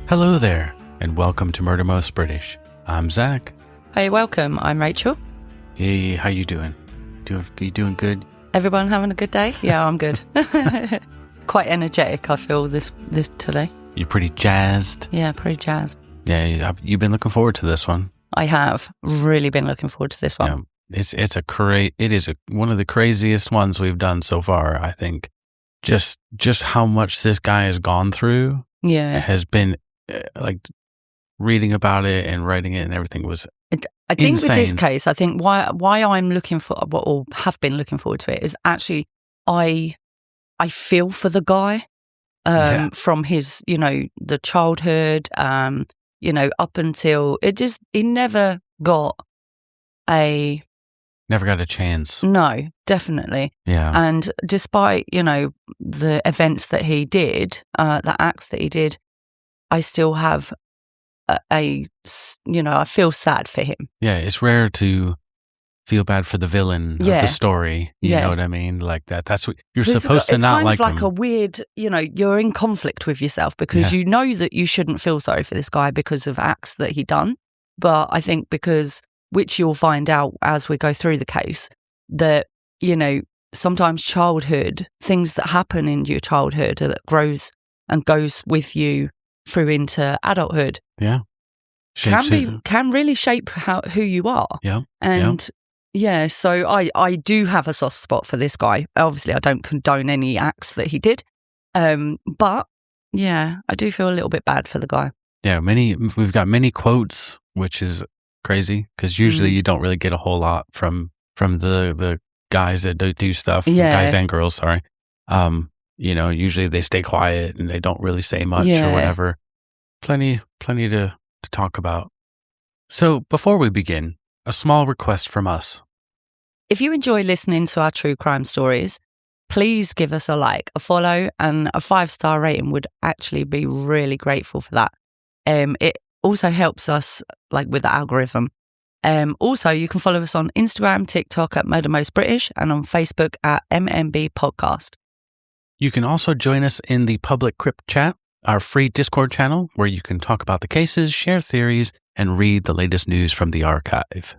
Hello there, and welcome to Murder Most British. I'm Zach. Hey, welcome. I'm Rachel. Hey, how you doing? You doing good? Everyone having a good day? Yeah, I'm good. Quite energetic, I feel, this today. You pretty jazzed? Yeah, pretty jazzed. Yeah, you've been looking forward to this one. I have really been looking forward to this one. Yeah, it is one of the craziest ones we've done so far, I think. Just how much this guy has gone through. Yeah. Has been like reading about it and writing it and everything was I think insane. With this case, I think why I'm looking for or have been looking forward to it is actually I feel for the guy from his, the childhood, up until he never got a chance. No, definitely. Yeah. And despite, the events that he did, the acts that he did, I still have I feel sad for him. Yeah, it's rare to feel bad for the villain of the story. You know what I mean? Like that. That's what you're supposed to not like him. It's kind of like a weird, you're in conflict with yourself because you know that you shouldn't feel sorry for this guy because of acts that he done. But I think which you'll find out as we go through the case, that, sometimes childhood, things that happen in your childhood that grows and goes with you through into adulthood. Yeah. Can really shape who you are. Yeah. And so I do have a soft spot for this guy. Obviously, I don't condone any acts that he did. But I do feel a little bit bad for the guy. Yeah, we've got many quotes, which is crazy because usually you don't really get a whole lot from the guys that do stuff. Guys and girls, sorry. Usually they stay quiet and they don't really say much or whatever. Plenty to talk about. So before we begin, a small request from us. If you enjoy listening to our true crime stories, please give us a like, a follow, and a 5-star rating would actually be really grateful for that. It also helps us with the algorithm. Also, you can follow us on Instagram, TikTok at Murder Most British, and on Facebook at MMB Podcast. You can also join us in the public Crypt Chat, our free Discord channel, where you can talk about the cases, share theories, and read the latest news from the archive.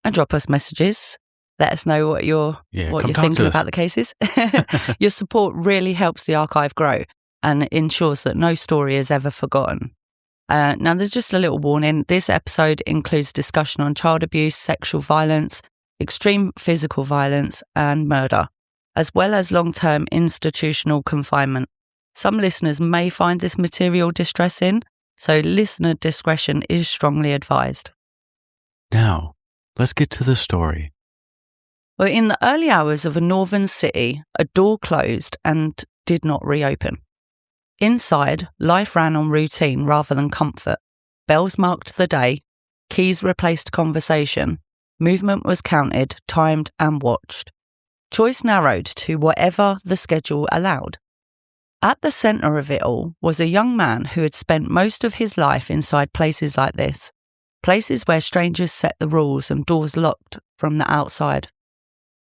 And drop us messages. Let us know what you're thinking about the cases. Your support really helps the archive grow and ensures that no story is ever forgotten. Now, there's just a little warning. This episode includes discussion on child abuse, sexual violence, extreme physical violence, and murder, as well as long-term institutional confinement. Some listeners may find this material distressing, so listener discretion is strongly advised. Now, let's get to the story. Well, in the early hours of a northern city, a door closed and did not reopen. Inside, life ran on routine rather than comfort. Bells marked the day, keys replaced conversation, movement was counted, timed and watched. Choice narrowed to whatever the schedule allowed. At the centre of it all was a young man who had spent most of his life inside places like this, places where strangers set the rules and doors locked from the outside.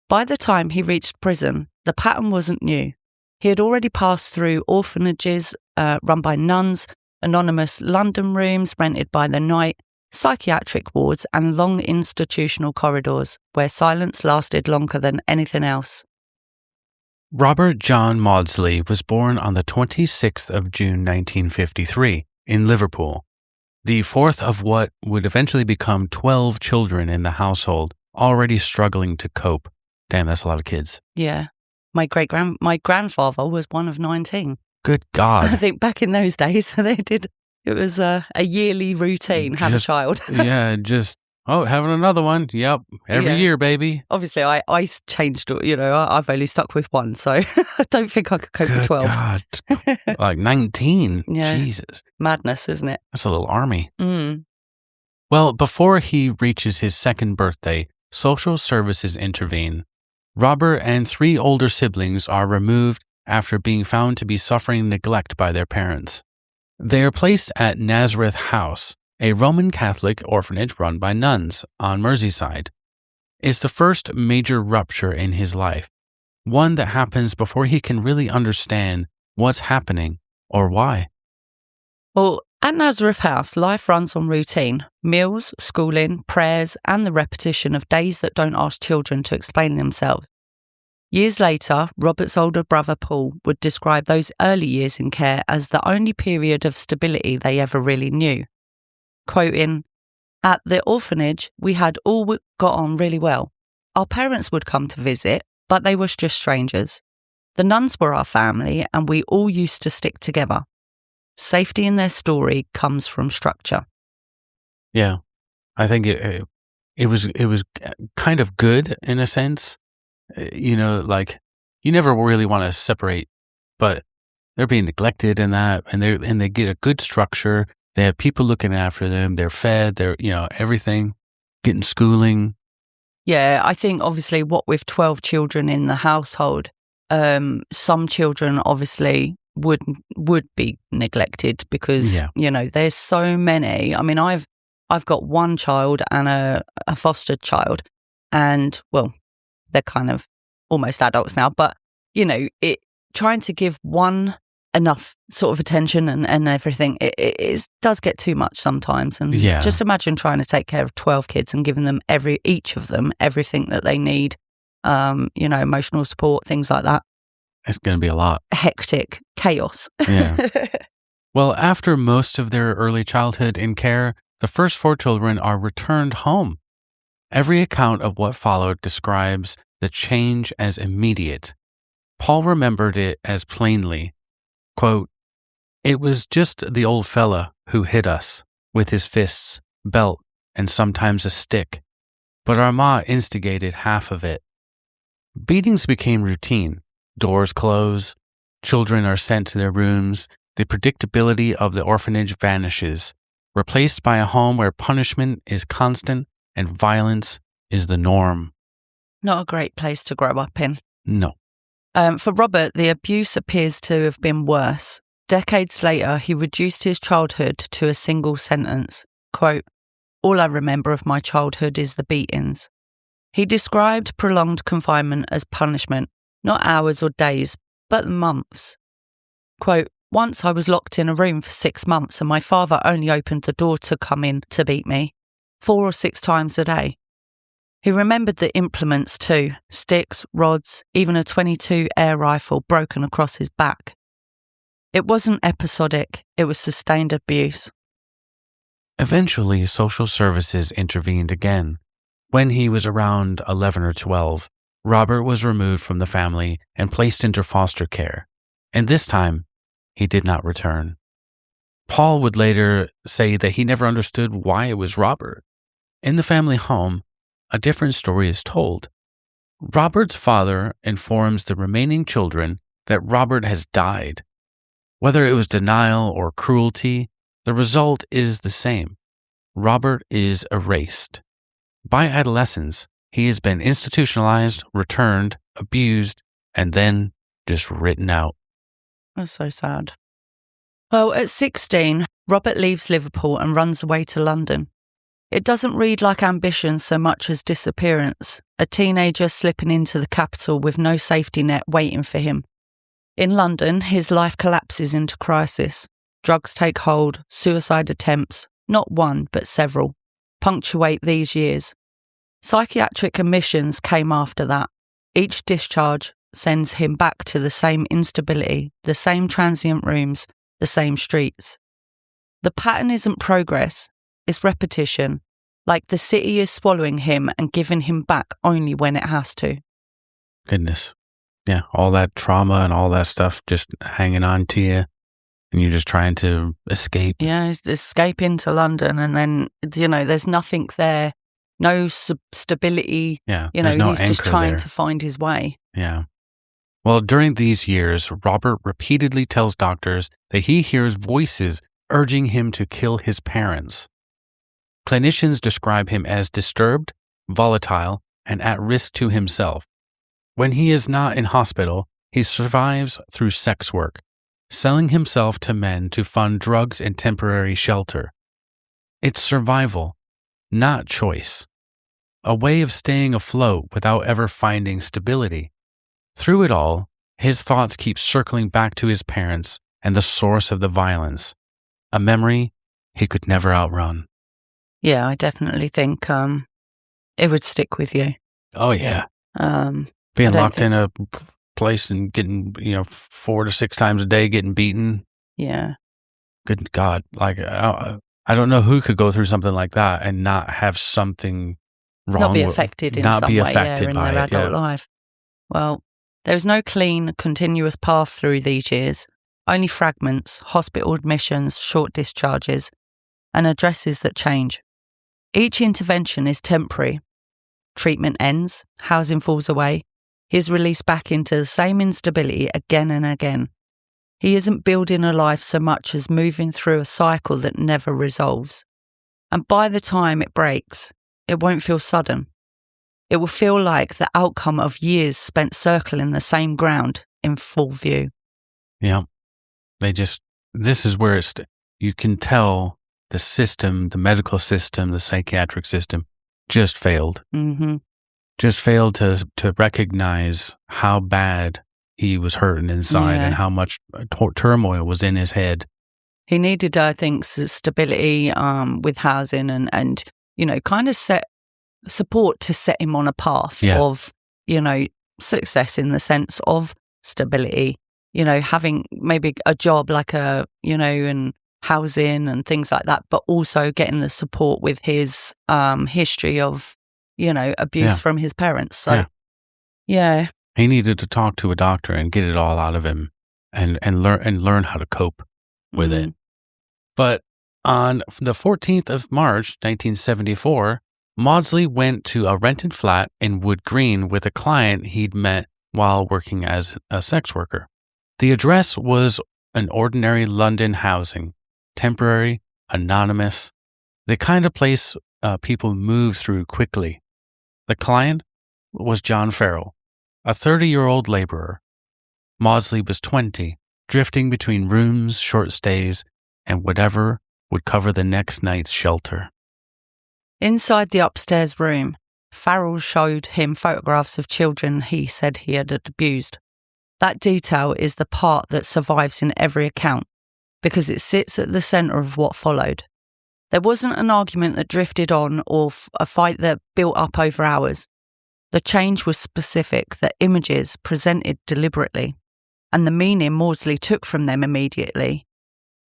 By the time he reached prison, the pattern wasn't new. He had already passed through orphanages run by nuns, anonymous London rooms rented by the night, psychiatric wards and long institutional corridors where silence lasted longer than anything else. Robert John Maudsley was born on the 26th of June 1953 in Liverpool, the fourth of what would eventually become 12 children in the household, already struggling to cope. Damn, that's a lot of kids. Yeah. My grandfather was one of 19. Good God. I think back in those days, it was a yearly routine, have a child. Having another one. Yep. Every year, baby. Obviously, I changed, I've only stuck with one, so I don't think I could cope with 12. God. Like 19. Yeah. Jesus. Madness, isn't it? That's a little army. Mm. Well, before he reaches his second birthday, social services intervene. Robert and 3 older siblings are removed after being found to be suffering neglect by their parents. They are placed at Nazareth House, a Roman Catholic orphanage run by nuns on Merseyside. It's the first major rupture in his life, one that happens before he can really understand what's happening or why. Well, at Nazareth House, life runs on routine: meals, schooling, prayers, and the repetition of days that don't ask children to explain themselves. Years later, Robert's older brother Paul would describe those early years in care as the only period of stability they ever really knew. Quoting, "At the orphanage, we had all got on really well. Our parents would come to visit, but they were just strangers. The nuns were our family, and we all used to stick together. Safety in their story comes from structure." Yeah, I think it was kind of good in a sense. Like you never really want to separate, but they're being neglected in that, and they get a good structure. They have people looking after them. They're fed. They're everything, getting schooling. Yeah, I think obviously what with 12 children in the household, some children obviously would be neglected because there's so many. I mean, I've got one child and a fostered child, and well, they're kind of almost adults now, but trying to give one enough sort of attention and everything, it does get too much sometimes. And just imagine trying to take care of 12 kids and giving them each of them everything that they need, emotional support, things like that. It's going to be a lot. Hectic chaos. Yeah. Well, after most of their early childhood in care, the first 4 children are returned home. Every account of what followed describes the change as immediate. Paul remembered it as plainly. Quote, "It was just the old fella who hit us with his fists, belt, and sometimes a stick. But our ma instigated half of it. Beatings became routine. Doors close. Children are sent to their rooms. The predictability of the orphanage vanishes, replaced by a home where punishment is constant and violence is the norm." Not a great place to grow up in. No. For Robert, the abuse appears to have been worse. Decades later, he reduced his childhood to a single sentence. Quote, "All I remember of my childhood is the beatings." He described prolonged confinement as punishment, not hours or days, but months. Quote, "Once I was locked in a room for 6 months and my father only opened the door to come in to beat me 4 or 6 times a day." He remembered the implements too: sticks, rods, even a .22 air rifle broken across his back. It wasn't episodic, it was sustained abuse. Eventually, social services intervened again. When he was around 11 or 12, Robert was removed from the family and placed into foster care, and this time, he did not return. Paul would later say that he never understood why it was Robert. In the family home, a different story is told. Robert's father informs the remaining children that Robert has died. Whether it was denial or cruelty, the result is the same. Robert is erased. By adolescence, he has been institutionalized, returned, abused, and then just written out. That's so sad. Well, at 16, Robert leaves Liverpool and runs away to London. It doesn't read like ambition so much as disappearance, a teenager slipping into the capital with no safety net waiting for him. In London, his life collapses into crisis. Drugs take hold, suicide attempts, not one but several, punctuate these years. Psychiatric admissions came after that. Each discharge sends him back to the same instability, the same transient rooms, the same streets. The pattern isn't progress, it's repetition, like the city is swallowing him and giving him back only when it has to. Goodness. Yeah, all that trauma and all that stuff just hanging on to you, and you're just trying to escape. Yeah, escape into London, and then, there's nothing there, no stability. Yeah, he's just trying to find his way. Yeah. Well, during these years, Robert repeatedly tells doctors that he hears voices urging him to kill his parents. Clinicians describe him as disturbed, volatile, and at risk to himself. When he is not in hospital, he survives through sex work, selling himself to men to fund drugs and temporary shelter. It's survival, not choice. A way of staying afloat without ever finding stability. Through it all, his thoughts keep circling back to his parents and the source of the violence. a memory he could never outrun. Yeah, I definitely think it would stick with you. Oh, yeah. Being locked in a place and getting, 4 to 6 times a day, getting beaten. Yeah. Good God. Like, I don't know who could go through something like that and not have something wrong. Not be affected in some way, in their adult life. Well, there's no clean, continuous path through these years. Only fragments, hospital admissions, short discharges, and addresses that change. Each intervention is temporary. Treatment ends, housing falls away. He is released back into the same instability again and again. He isn't building a life so much as moving through a cycle that never resolves. And by the time it breaks, it won't feel sudden. It will feel like the outcome of years spent circling the same ground in full view. Yeah. This is where you can tell the system, the medical system, the psychiatric system just failed. Mm-hmm. Just failed to recognize how bad he was hurting inside and how much turmoil was in his head. He needed, I think, stability with housing and kind of support to set him on a path of, success in the sense of stability, having maybe a job like and housing and things like that, but also getting the support with his history of, abuse from his parents. So, he needed to talk to a doctor and get it all out of him and learn how to cope with it. But on the 14th of March, 1974, Maudsley went to a rented flat in Wood Green with a client he'd met while working as a sex worker. The address was an ordinary London housing, temporary, anonymous, the kind of place people move through quickly. The client was John Farrell, a 30-year-old laborer. Maudsley was 20, drifting between rooms, short stays, and whatever would cover the next night's shelter. Inside the upstairs room, Farrell showed him photographs of children he said he had abused. That detail is the part that survives in every account, because it sits at the centre of what followed. There wasn't an argument that drifted on or a fight that built up over hours. The change was specific, the images presented deliberately, and the meaning Maudsley took from them immediately.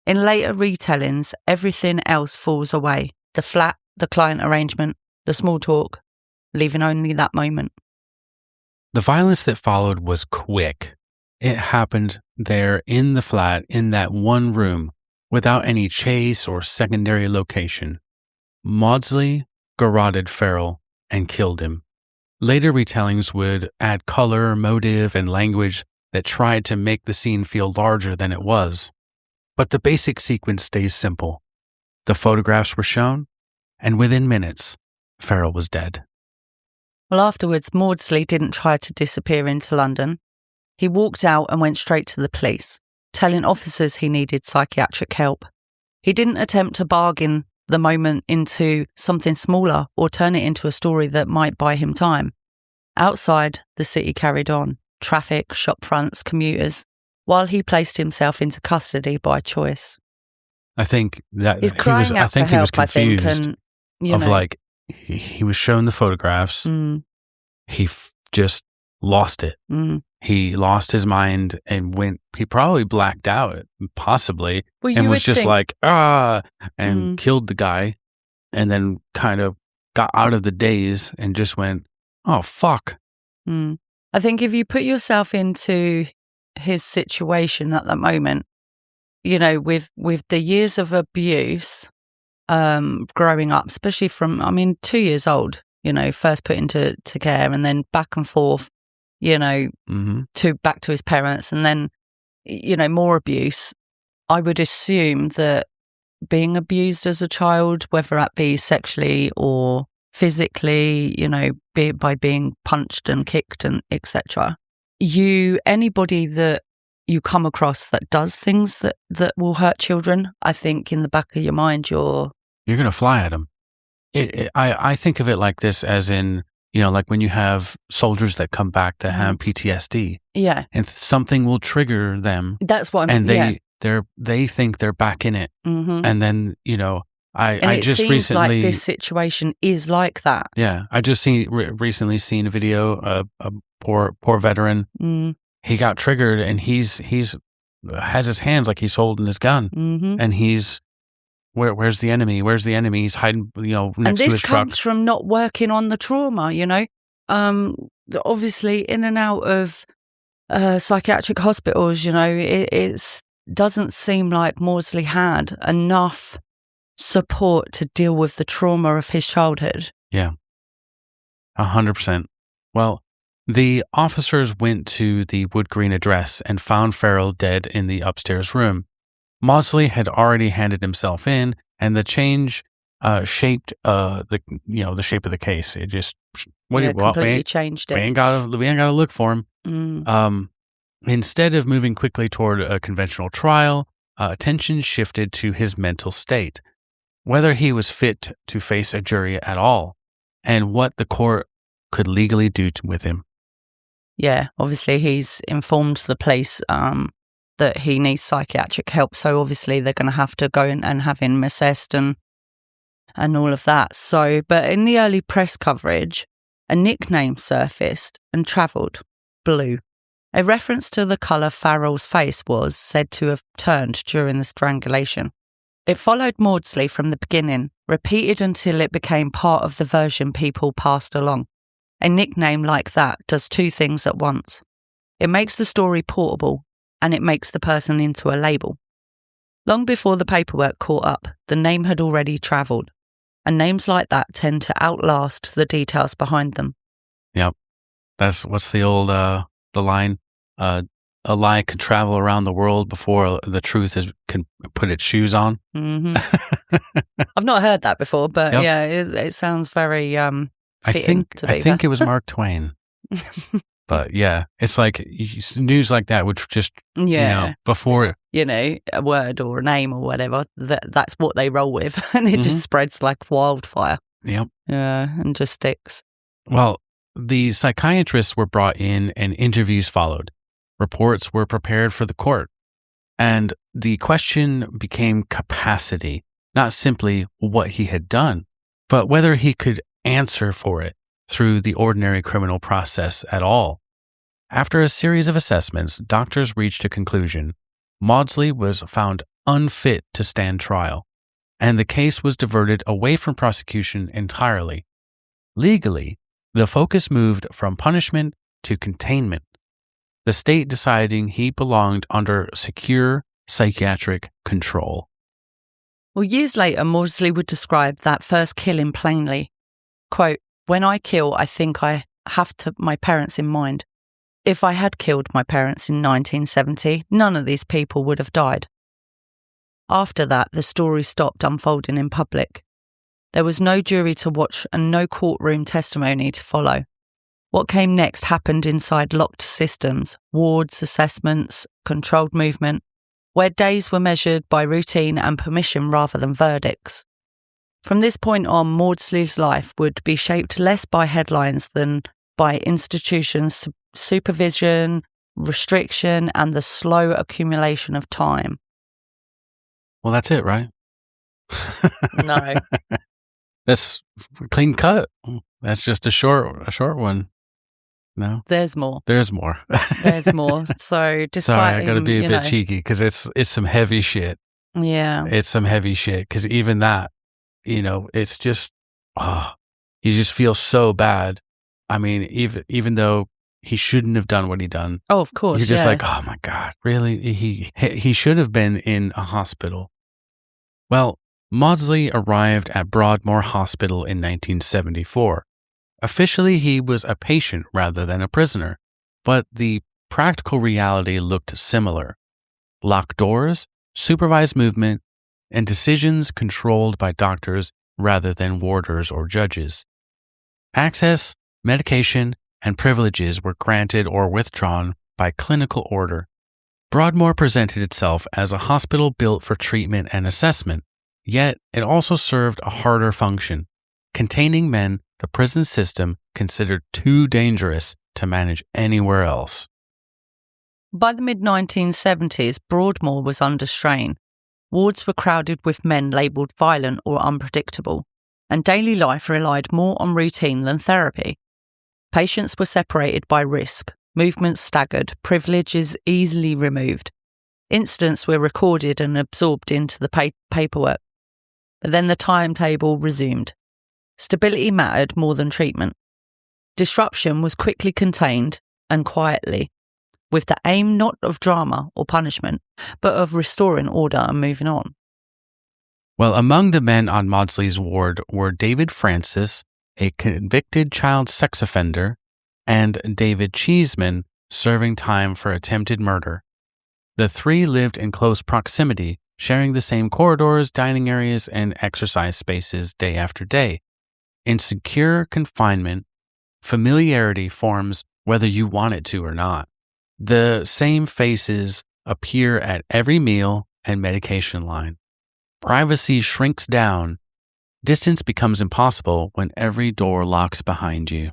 In later retellings, everything else falls away. The flat, the client arrangement, the small talk, leaving only that moment. The violence that followed was quick. It happened there in the flat, in that one room, without any chase or secondary location. Maudsley garroted Farrell and killed him. Later retellings would add color, motive, and language that tried to make the scene feel larger than it was. But the basic sequence stays simple. The photographs were shown, and within minutes, Farrell was dead. Well, afterwards, Maudsley didn't try to disappear into London. He walked out and went straight to the police, telling officers he needed psychiatric help. He didn't attempt to bargain the moment into something smaller or turn it into a story that might buy him time. Outside, the city carried on. Traffic, shop fronts, commuters, while he placed himself into custody by choice. I think that he's crying out for help, he was confused. and he was shown the photographs. He just lost it. He lost his mind and he probably blacked out, possibly, and was just and killed the guy, and then kind of got out of the daze and just went, oh, fuck. I think if you put yourself into his situation at that moment, with the years of abuse, growing up, especially from, 2 years old, first put into care and then back and forth, to back to his parents and then, more abuse. I would assume that being abused as a child, whether that be sexually or physically, be it by being punched and kicked and etc. Anybody that you come across that does things that will hurt children, I think in the back of your mind, you're going to fly at them. I think of it like this, as in, like when you have soldiers that come back that have PTSD. Yeah. And something will trigger them. That's what I'm saying. they think they're back in it. Mm-hmm. And then, I it just seems recently, like this situation is like that. yeah, I just recently seen a video of a poor veteran. Mm. He got triggered and he's has his hands like he's holding his gun, Mm-hmm. and he's where's the enemy? Where's the enemy? He's hiding, next And to his this truck. comes from not working on the trauma. Obviously in and out of psychiatric hospitals. It doesn't seem like Maudsley had enough support to deal with the trauma of his childhood. Yeah, 100%. Well, the officers went to the Wood Green address and found Farrell dead in the upstairs room. Maudsley had already handed himself in, and the change shaped the shape of the case. It just Completely changed it. We ain't gotta look for him. Mm. Instead of moving quickly toward a conventional trial, attention shifted to his mental state, whether he was fit to face a jury at all, and what the court could legally do with him. Yeah, obviously he's informed the police that he needs psychiatric help, so obviously they're going to have to go and have him assessed and all of that. So, but in the early press coverage, a nickname surfaced and travelled, Blue. A reference to the colour Farrell's face was said to have turned during the strangulation. It followed Maudsley from the beginning, repeated until it became part of the version people passed along. A nickname like that does two things at once. It makes the story portable, and it makes the person into a label. Long before the paperwork caught up, the name had already travelled, and names like that tend to outlast the details behind them. Yep. That's what's the old the line? A lie can travel around the world before the truth can put its shoes on. Mm-hmm. I've not heard that before, but Yep. yeah, it sounds very I fitting think to be I think it was Mark Twain. But yeah, it's like news like that, which just before a word or a name or whatever, that's what they roll with, and it just spreads like wildfire. Yep. Yeah, and just sticks. Well, the psychiatrists were brought in and interviews followed. Reports were prepared for the court, and the question became capacity, not simply what he had done, but whether he could answer for it through the ordinary criminal process at all. After a series of assessments, doctors reached a conclusion. Maudsley was found unfit to stand trial, and the case was diverted away from prosecution entirely. Legally, the focus moved from punishment to containment, the state deciding he belonged under secure psychiatric control. Well, years later, Maudsley would describe that first killing plainly. Quote, "When I kill, I think I have my parents in mind. If I had killed my parents in 1970, none of these people would have died." After that, the story stopped unfolding in public. There was no jury to watch and no courtroom testimony to follow. What came next happened inside locked systems, wards, assessments, controlled movement, where days were measured by routine and permission rather than verdicts. From this point on, Maudsley's life would be shaped less by headlines than by institutions' supervision, restriction, and the slow accumulation of time. Well, that's it, right? No. That's clean cut. That's just a short one. No, There's more. there's more. There's more. So despite Sorry, I got to him, be a bit cheeky because it's some heavy shit. Yeah. It's some heavy shit because even that, it's just, you just feel so bad. I mean, even though he shouldn't have done what he done. Oh, of course. You're just like, oh my God, really? He should have been in a hospital. Well, Maudsley arrived at Broadmoor Hospital in 1974. Officially, he was a patient rather than a prisoner, but the practical reality looked similar. Locked doors, supervised movement, and decisions controlled by doctors rather than warders or judges. Access, medication, and privileges were granted or withdrawn by clinical order. Broadmoor presented itself as a hospital built for treatment and assessment, yet it also served a harder function, containing men the prison system considered too dangerous to manage anywhere else. By the mid-1970s, Broadmoor was under strain. Wards were crowded with men labelled violent or unpredictable, and daily life relied more on routine than therapy. Patients were separated by risk, movements staggered, privileges easily removed. Incidents were recorded and absorbed into the paperwork. But then the timetable resumed. Stability mattered more than treatment. Disruption was quickly contained and quietly, with the aim not of drama or punishment, but of restoring order and moving on. Well, among the men on Maudsley's ward were David Francis, a convicted child sex offender, and David Cheeseman, serving time for attempted murder. The three lived in close proximity, sharing the same corridors, dining areas, and exercise spaces day after day. In secure confinement, familiarity forms whether you want it to or not. The same faces appear at every meal and medication line. Privacy shrinks down. Distance becomes impossible when every door locks behind you.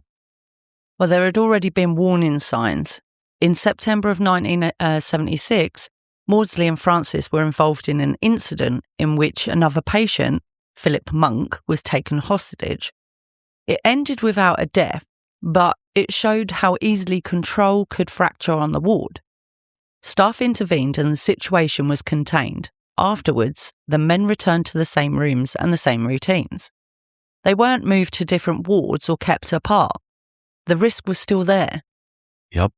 Well, there had already been warning signs. In September of 1976, Maudsley and Francis were involved in an incident in which another patient, Philip Monk, was taken hostage. It ended without a death, but it showed how easily control could fracture on the ward. Staff intervened and the situation was contained. Afterwards, the men returned to the same rooms and the same routines. They weren't moved to different wards or kept apart. The risk was still there. Yep.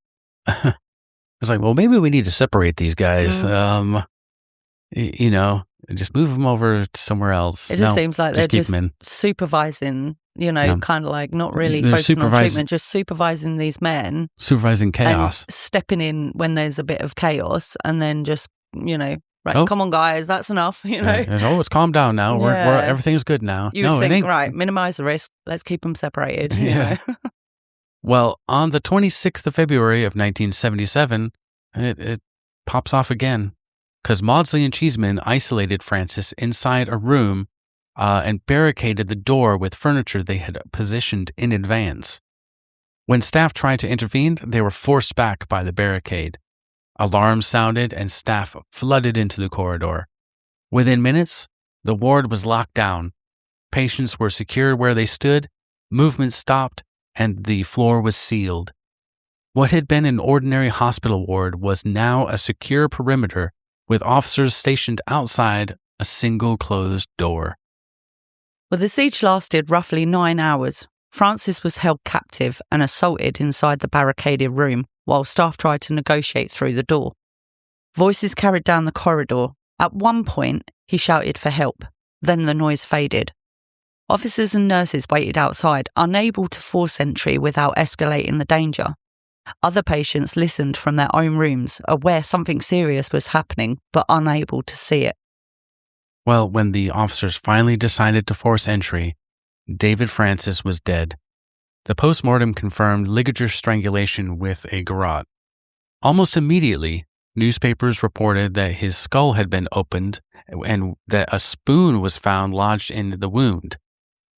It's like, well, maybe we need to separate these guys. Just move them over to somewhere else. It just seems like they're just supervising, kind of like not really focusing on treatment, just supervising these men. Supervising chaos. And stepping in when there's a bit of chaos and then just, come on, guys, that's enough, it's calmed down now. We're everything's good now. You think, right, minimize the risk. Let's keep them separated. Yeah. Well, on the 26th of February of 1977, it pops off again. Because Maudsley and Cheeseman isolated Francis inside a room and barricaded the door with furniture they had positioned in advance. When staff tried to intervene, they were forced back by the barricade. Alarms sounded and staff flooded into the corridor. Within minutes, the ward was locked down. Patients were secured where they stood, movement stopped, and the floor was sealed. What had been an ordinary hospital ward was now a secure perimeter with officers stationed outside a single closed door. Well, the siege lasted roughly 9 hours. Francis was held captive and assaulted inside the barricaded room while staff tried to negotiate through the door. Voices carried down the corridor. At one point, he shouted for help. Then the noise faded. Officers and nurses waited outside, unable to force entry without escalating the danger. Other patients listened from their own rooms, aware something serious was happening, but unable to see it. Well, when the officers finally decided to force entry, David Francis was dead. The postmortem confirmed ligature strangulation with a garrote. Almost immediately, newspapers reported that his skull had been opened and that a spoon was found lodged in the wound.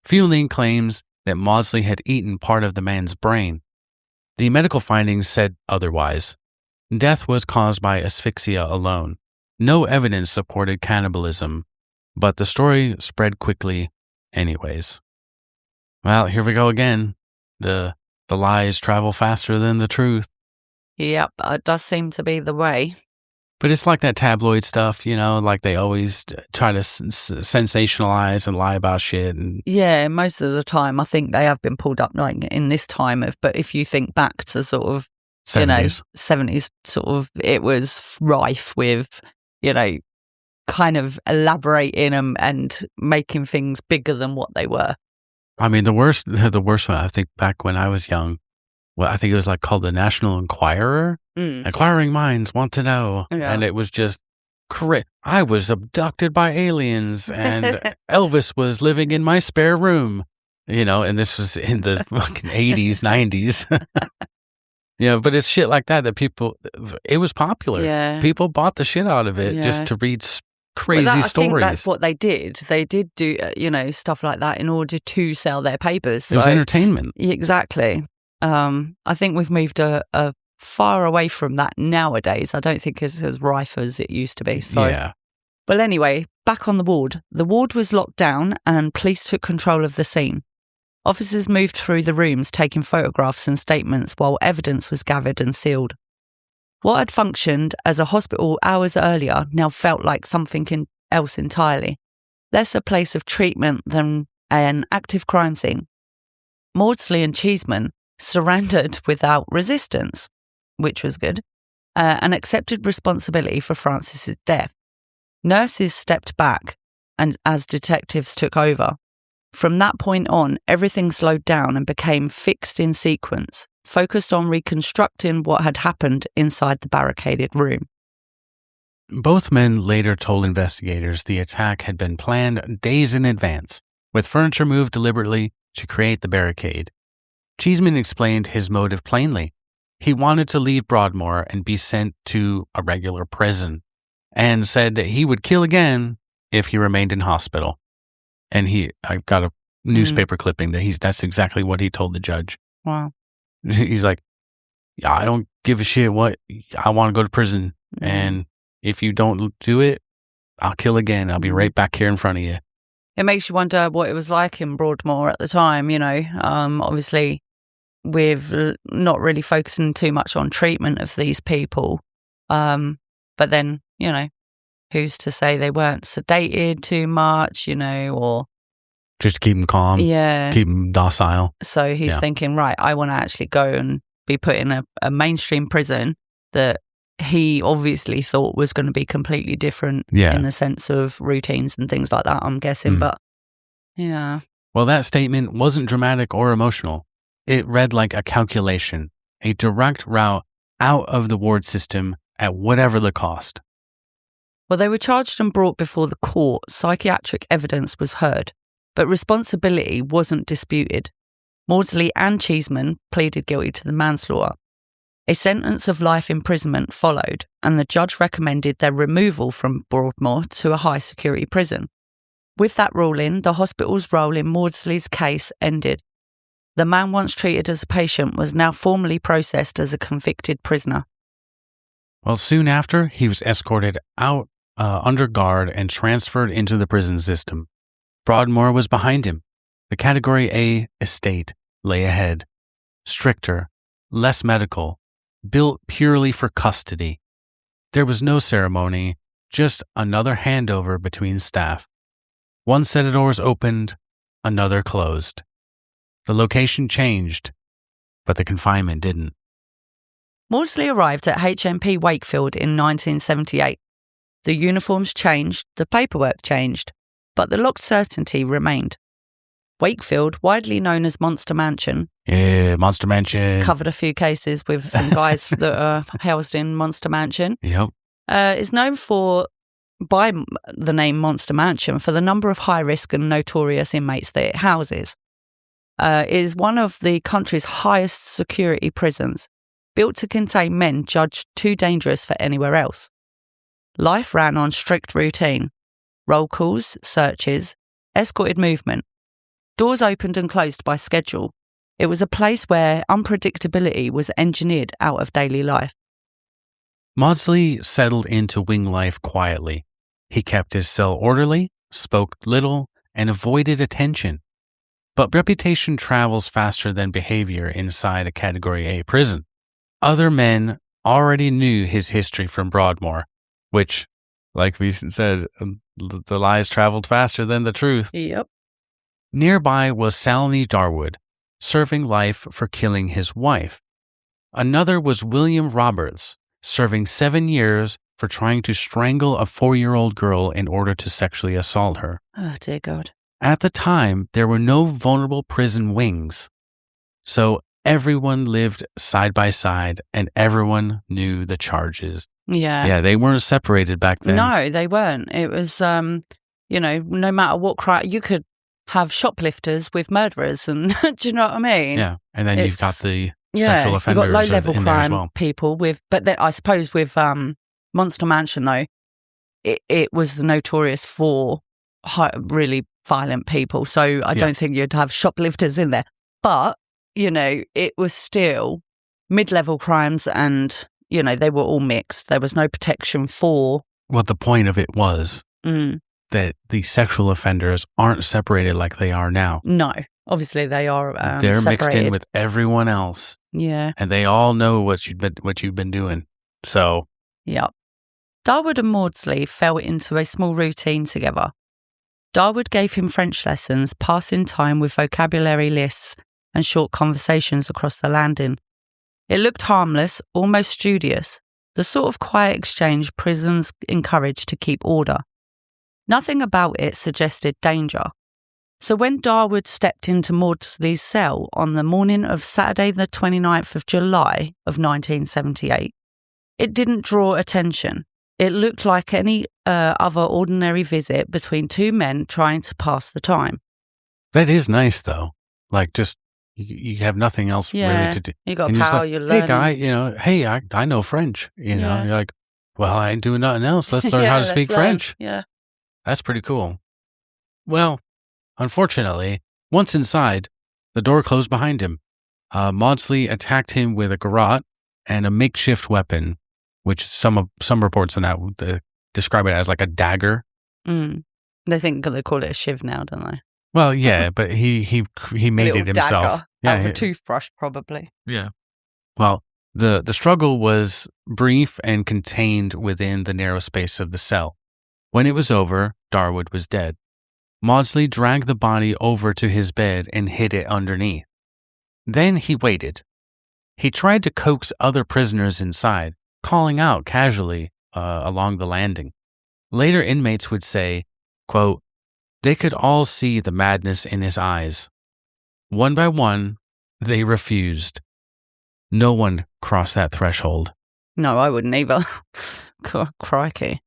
Fueling claims that Maudsley had eaten part of the man's brain. The medical findings said otherwise. Death was caused by asphyxia alone. No evidence supported cannibalism, but the story spread quickly anyways. Well, here we go again. The lies travel faster than the truth. Yep, it does seem to be the way. But it's like that tabloid stuff, like they always try to sensationalize and lie about shit. And yeah, most of the time, I think they have been pulled up like in this time. But if you think back to sort of, 70s. 70s, sort of, it was rife with, kind of elaborating and making things bigger than what they were. I mean, the worst one, I think back when I was young, I think it was like called the National Enquirer. Inquiring minds want to know. Yeah. And it was just, I was abducted by aliens and Elvis was living in my spare room, and this was in the fucking 80s, 90s. But it's shit like that it was popular. Yeah. People bought the shit out of it just to read crazy stories. I think that's what they did. They did do, stuff like that in order to sell their papers. It was entertainment. Exactly. I think we've moved far away from that nowadays. I don't think it's as rife as it used to be. So, yeah. But anyway, back on the ward. The ward was locked down and police took control of the scene. Officers moved through the rooms, taking photographs and statements while evidence was gathered and sealed. What had functioned as a hospital hours earlier now felt like something else entirely. Less a place of treatment than an active crime scene. Maudsley and Cheeseman surrendered without resistance, which was good, and accepted responsibility for Francis's death. Nurses stepped back and as detectives took over. From that point on, everything slowed down and became fixed in sequence, focused on reconstructing what had happened inside the barricaded room. Both men later told investigators the attack had been planned days in advance, with furniture moved deliberately to create the barricade. Cheeseman explained his motive plainly. He wanted to leave Broadmoor and be sent to a regular prison, and said that he would kill again if he remained in hospital. And I've got a newspaper clipping that that's exactly what he told the judge. Wow. He's like, yeah, I don't give a shit what, I want to go to prison. And if you don't do it, I'll kill again. I'll be right back here in front of you. It makes you wonder what it was like in Broadmoor at the time, obviously with not really focusing too much on treatment of these people. But then, who's to say they weren't sedated too much, or... Just to keep them calm. Yeah. Keep them docile. So he's thinking, right, I want to actually go and be put in a mainstream prison that he obviously thought was going to be completely different in the sense of routines and things like that, I'm guessing. But, yeah. Well, that statement wasn't dramatic or emotional. It read like a calculation, a direct route out of the ward system at whatever the cost. Well, they were charged and brought before the court. Psychiatric evidence was heard, but responsibility wasn't disputed. Maudsley and Cheeseman pleaded guilty to the manslaughter. A sentence of life imprisonment followed, and the judge recommended their removal from Broadmoor to a high-security prison. With that ruling, the hospital's role in Maudsley's case ended. The man once treated as a patient was now formally processed as a convicted prisoner. Well, soon after, he was escorted out under guard and transferred into the prison system. Broadmoor was behind him. The Category A estate lay ahead. Stricter, less medical, built purely for custody. There was no ceremony, just another handover between staff. One set of doors opened, another closed. The location changed, but the confinement didn't. Maudsley arrived at HMP Wakefield in 1978. The uniforms changed, the paperwork changed, but the locked certainty remained. Wakefield, widely known as Monster Mansion. Yeah, Monster Mansion. Covered a few cases with some guys that are housed in Monster Mansion. Yep. Is known by the name Monster Mansion for the number of high-risk and notorious inmates that it houses. It is one of the country's highest security prisons, built to contain men judged too dangerous for anywhere else. Life ran on strict routine. Roll calls, searches, escorted movement. Doors opened and closed by schedule. It was a place where unpredictability was engineered out of daily life. Maudsley settled into wing life quietly. He kept his cell orderly, spoke little, and avoided attention. But reputation travels faster than behavior inside a Category A prison. Other men already knew his history from Broadmoor, which, like we said, the lies traveled faster than the truth. Yep. Nearby was Salony Darwood, serving life for killing his wife. Another was William Roberts, serving 7 years for trying to strangle a 4-year-old girl in order to sexually assault her. Oh, dear God. At the time, there were no vulnerable prison wings. So everyone lived side by side and everyone knew the charges. Yeah. Yeah, they weren't separated back then. No, they weren't. It was, no matter what crime, you could have shoplifters with murderers, and do you know what I mean? Yeah, and then you've got the sexual offenders you've got low-level in there as crime well. people but then I suppose with Monster Mansion, though, it was notorious for really violent people, so I don't think you'd have shoplifters in there. But, it was still mid-level crimes and, they were all mixed. There was no protection for... Well, the point of it was that the sexual offenders aren't separated like they are now. No. Obviously, they are They're separated. Mixed in with everyone else. Yeah. And they all know what you've been doing. So... Yep. Darwood and Maudsley fell into a small routine together. Darwood gave him French lessons, passing time with vocabulary lists and short conversations across the landing. It looked harmless, almost studious, the sort of quiet exchange prisons encourage to keep order. Nothing about it suggested danger. So when Darwood stepped into Maudsley's cell on the morning of Saturday the 29th of July of 1978, it didn't draw attention. It looked like any other ordinary visit between two men trying to pass the time. That is nice, though. Like, just, you have nothing else really to do. You got power, you're learning. Hey, guy, I know French. You're like, well, I ain't doing nothing else. Let's learn how to speak French. Yeah. That's pretty cool. Well, unfortunately, once inside, the door closed behind him. Maudsley attacked him with a garrote and a makeshift weapon, which some reports on that describe it as like a dagger. They call it a shiv now, don't they? Well, yeah, but he made it himself. Dagger out of a toothbrush, probably. Yeah. Well, the struggle was brief and contained within the narrow space of the cell. When it was over, Darwood was dead. Maudsley dragged the body over to his bed and hid it underneath. Then he waited. He tried to coax other prisoners inside, calling out casually along the landing. Later inmates would say, quote, they could all see the madness in his eyes. One by one, they refused. No one crossed that threshold. No, I wouldn't either. Crikey.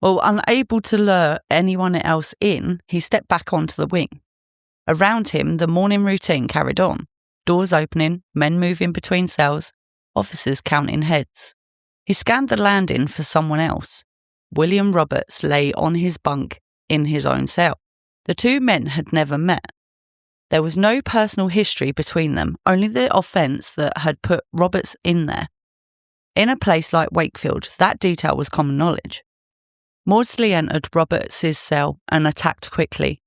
Well, unable to lure anyone else in, he stepped back onto the wing. Around him, the morning routine carried on. Doors opening, men moving between cells, officers counting heads. He scanned the landing for someone else. William Roberts lay on his bunk in his own cell. The two men had never met. There was no personal history between them, only the offence that had put Roberts in there. In a place like Wakefield, that detail was common knowledge. Maudsley entered Roberts' cell and attacked quickly.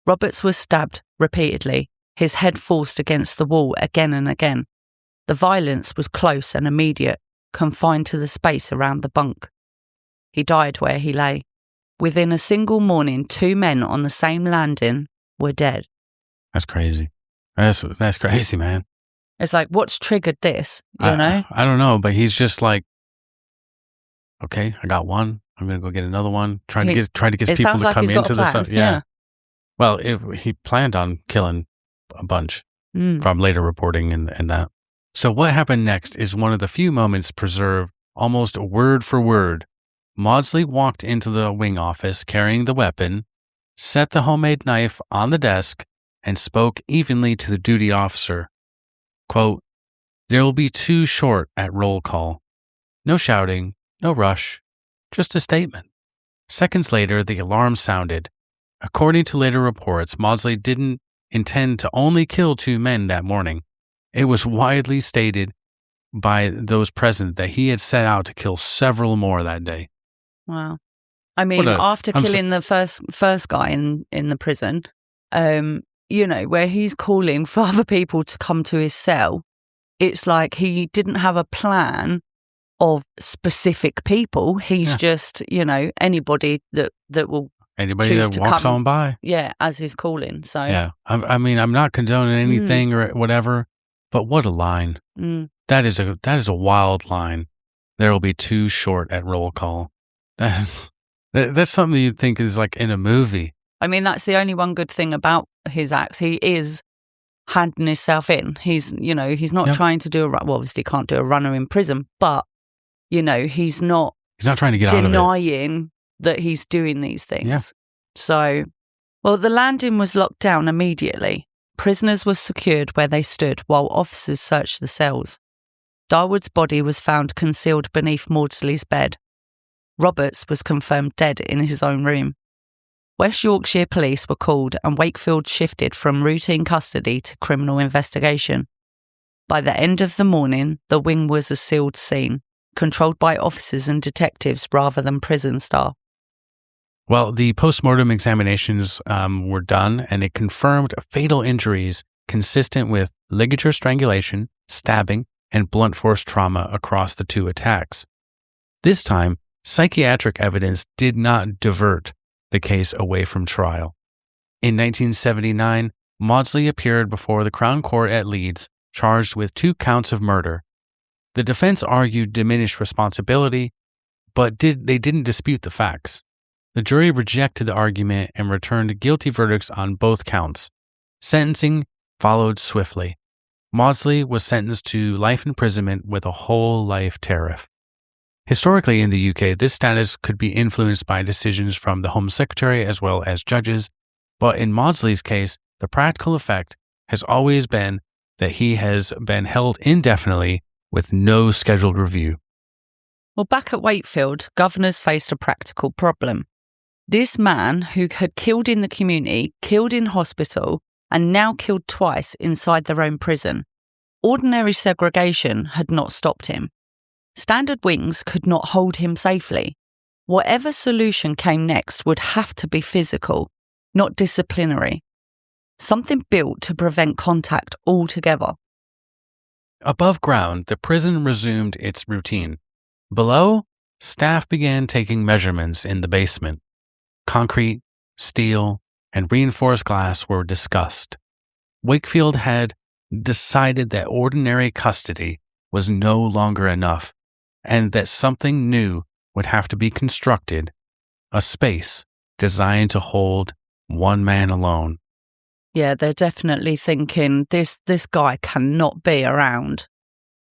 Roberts was stabbed repeatedly, his head forced against the wall again and again. The violence was close and immediate, confined to the space around the bunk. He died where he lay. Within a single morning, two men on the same landing were dead. That's crazy. That's crazy, man. It's like, what's triggered this, you know? I don't know, but he's just like, okay, I got one. I'm going to go get another one. Try to get people to come into the stuff. Yeah. Well, he planned on killing a bunch from later reporting and that. So what happened next is one of the few moments preserved almost word for word. Maudsley walked into the wing office carrying the weapon, set the homemade knife on the desk, and spoke evenly to the duty officer. Quote, there will be two short at roll call. No shouting, no rush, just a statement. Seconds later, the alarm sounded. According to later reports, Maudsley didn't intend to only kill two men that morning. It was widely stated by those present that he had set out to kill several more that day. Wow. I mean, after killing the first guy in the prison, where he's calling for other people to come to his cell, it's like he didn't have a plan of specific people. He's just, anybody that will anybody that walks on by. Yeah, as he's calling. So yeah, I mean, I'm not condoning anything or whatever, but what a line. That is a wild line. There will be two short at roll call. That's something you'd think is like in a movie. I mean, that's the only one good thing about his acts. He is handing himself in. He's not trying to do obviously can't do a runner in prison, but he's not trying to get out of it. Denying that he's doing these things. Yeah. So, the landing was locked down immediately. Prisoners were secured where they stood while officers searched the cells. Darwood's body was found concealed beneath Maudsley's bed. Roberts was confirmed dead in his own room. West Yorkshire police were called and Wakefield shifted from routine custody to criminal investigation. By the end of the morning, the wing was a sealed scene, controlled by officers and detectives rather than prison staff. Well, the post-mortem examinations were done, and it confirmed fatal injuries consistent with ligature strangulation, stabbing, and blunt force trauma across the two attacks. This time, psychiatric evidence did not divert the case away from trial. In 1979, Maudsley appeared before the Crown Court at Leeds, charged with 2 counts of murder. The defense argued diminished responsibility, but they didn't dispute the facts. The jury rejected the argument and returned guilty verdicts on both counts. Sentencing followed swiftly. Maudsley was sentenced to life imprisonment with a whole life tariff. Historically in the UK, this status could be influenced by decisions from the Home Secretary as well as judges, but in Maudsley's case, the practical effect has always been that he has been held indefinitely with no scheduled review. Well, back at Wakefield, governors faced a practical problem. This man who had killed in the community, killed in hospital, and now killed twice inside their own prison. Ordinary segregation had not stopped him. Standard wings could not hold him safely. Whatever solution came next would have to be physical, not disciplinary. Something built to prevent contact altogether. Above ground, the prison resumed its routine. Below, staff began taking measurements in the basement. Concrete, steel, and reinforced glass were discussed. Wakefield had decided that ordinary custody was no longer enough, and that something new would have to be constructed, a space designed to hold one man alone. Yeah, they're definitely thinking this guy cannot be around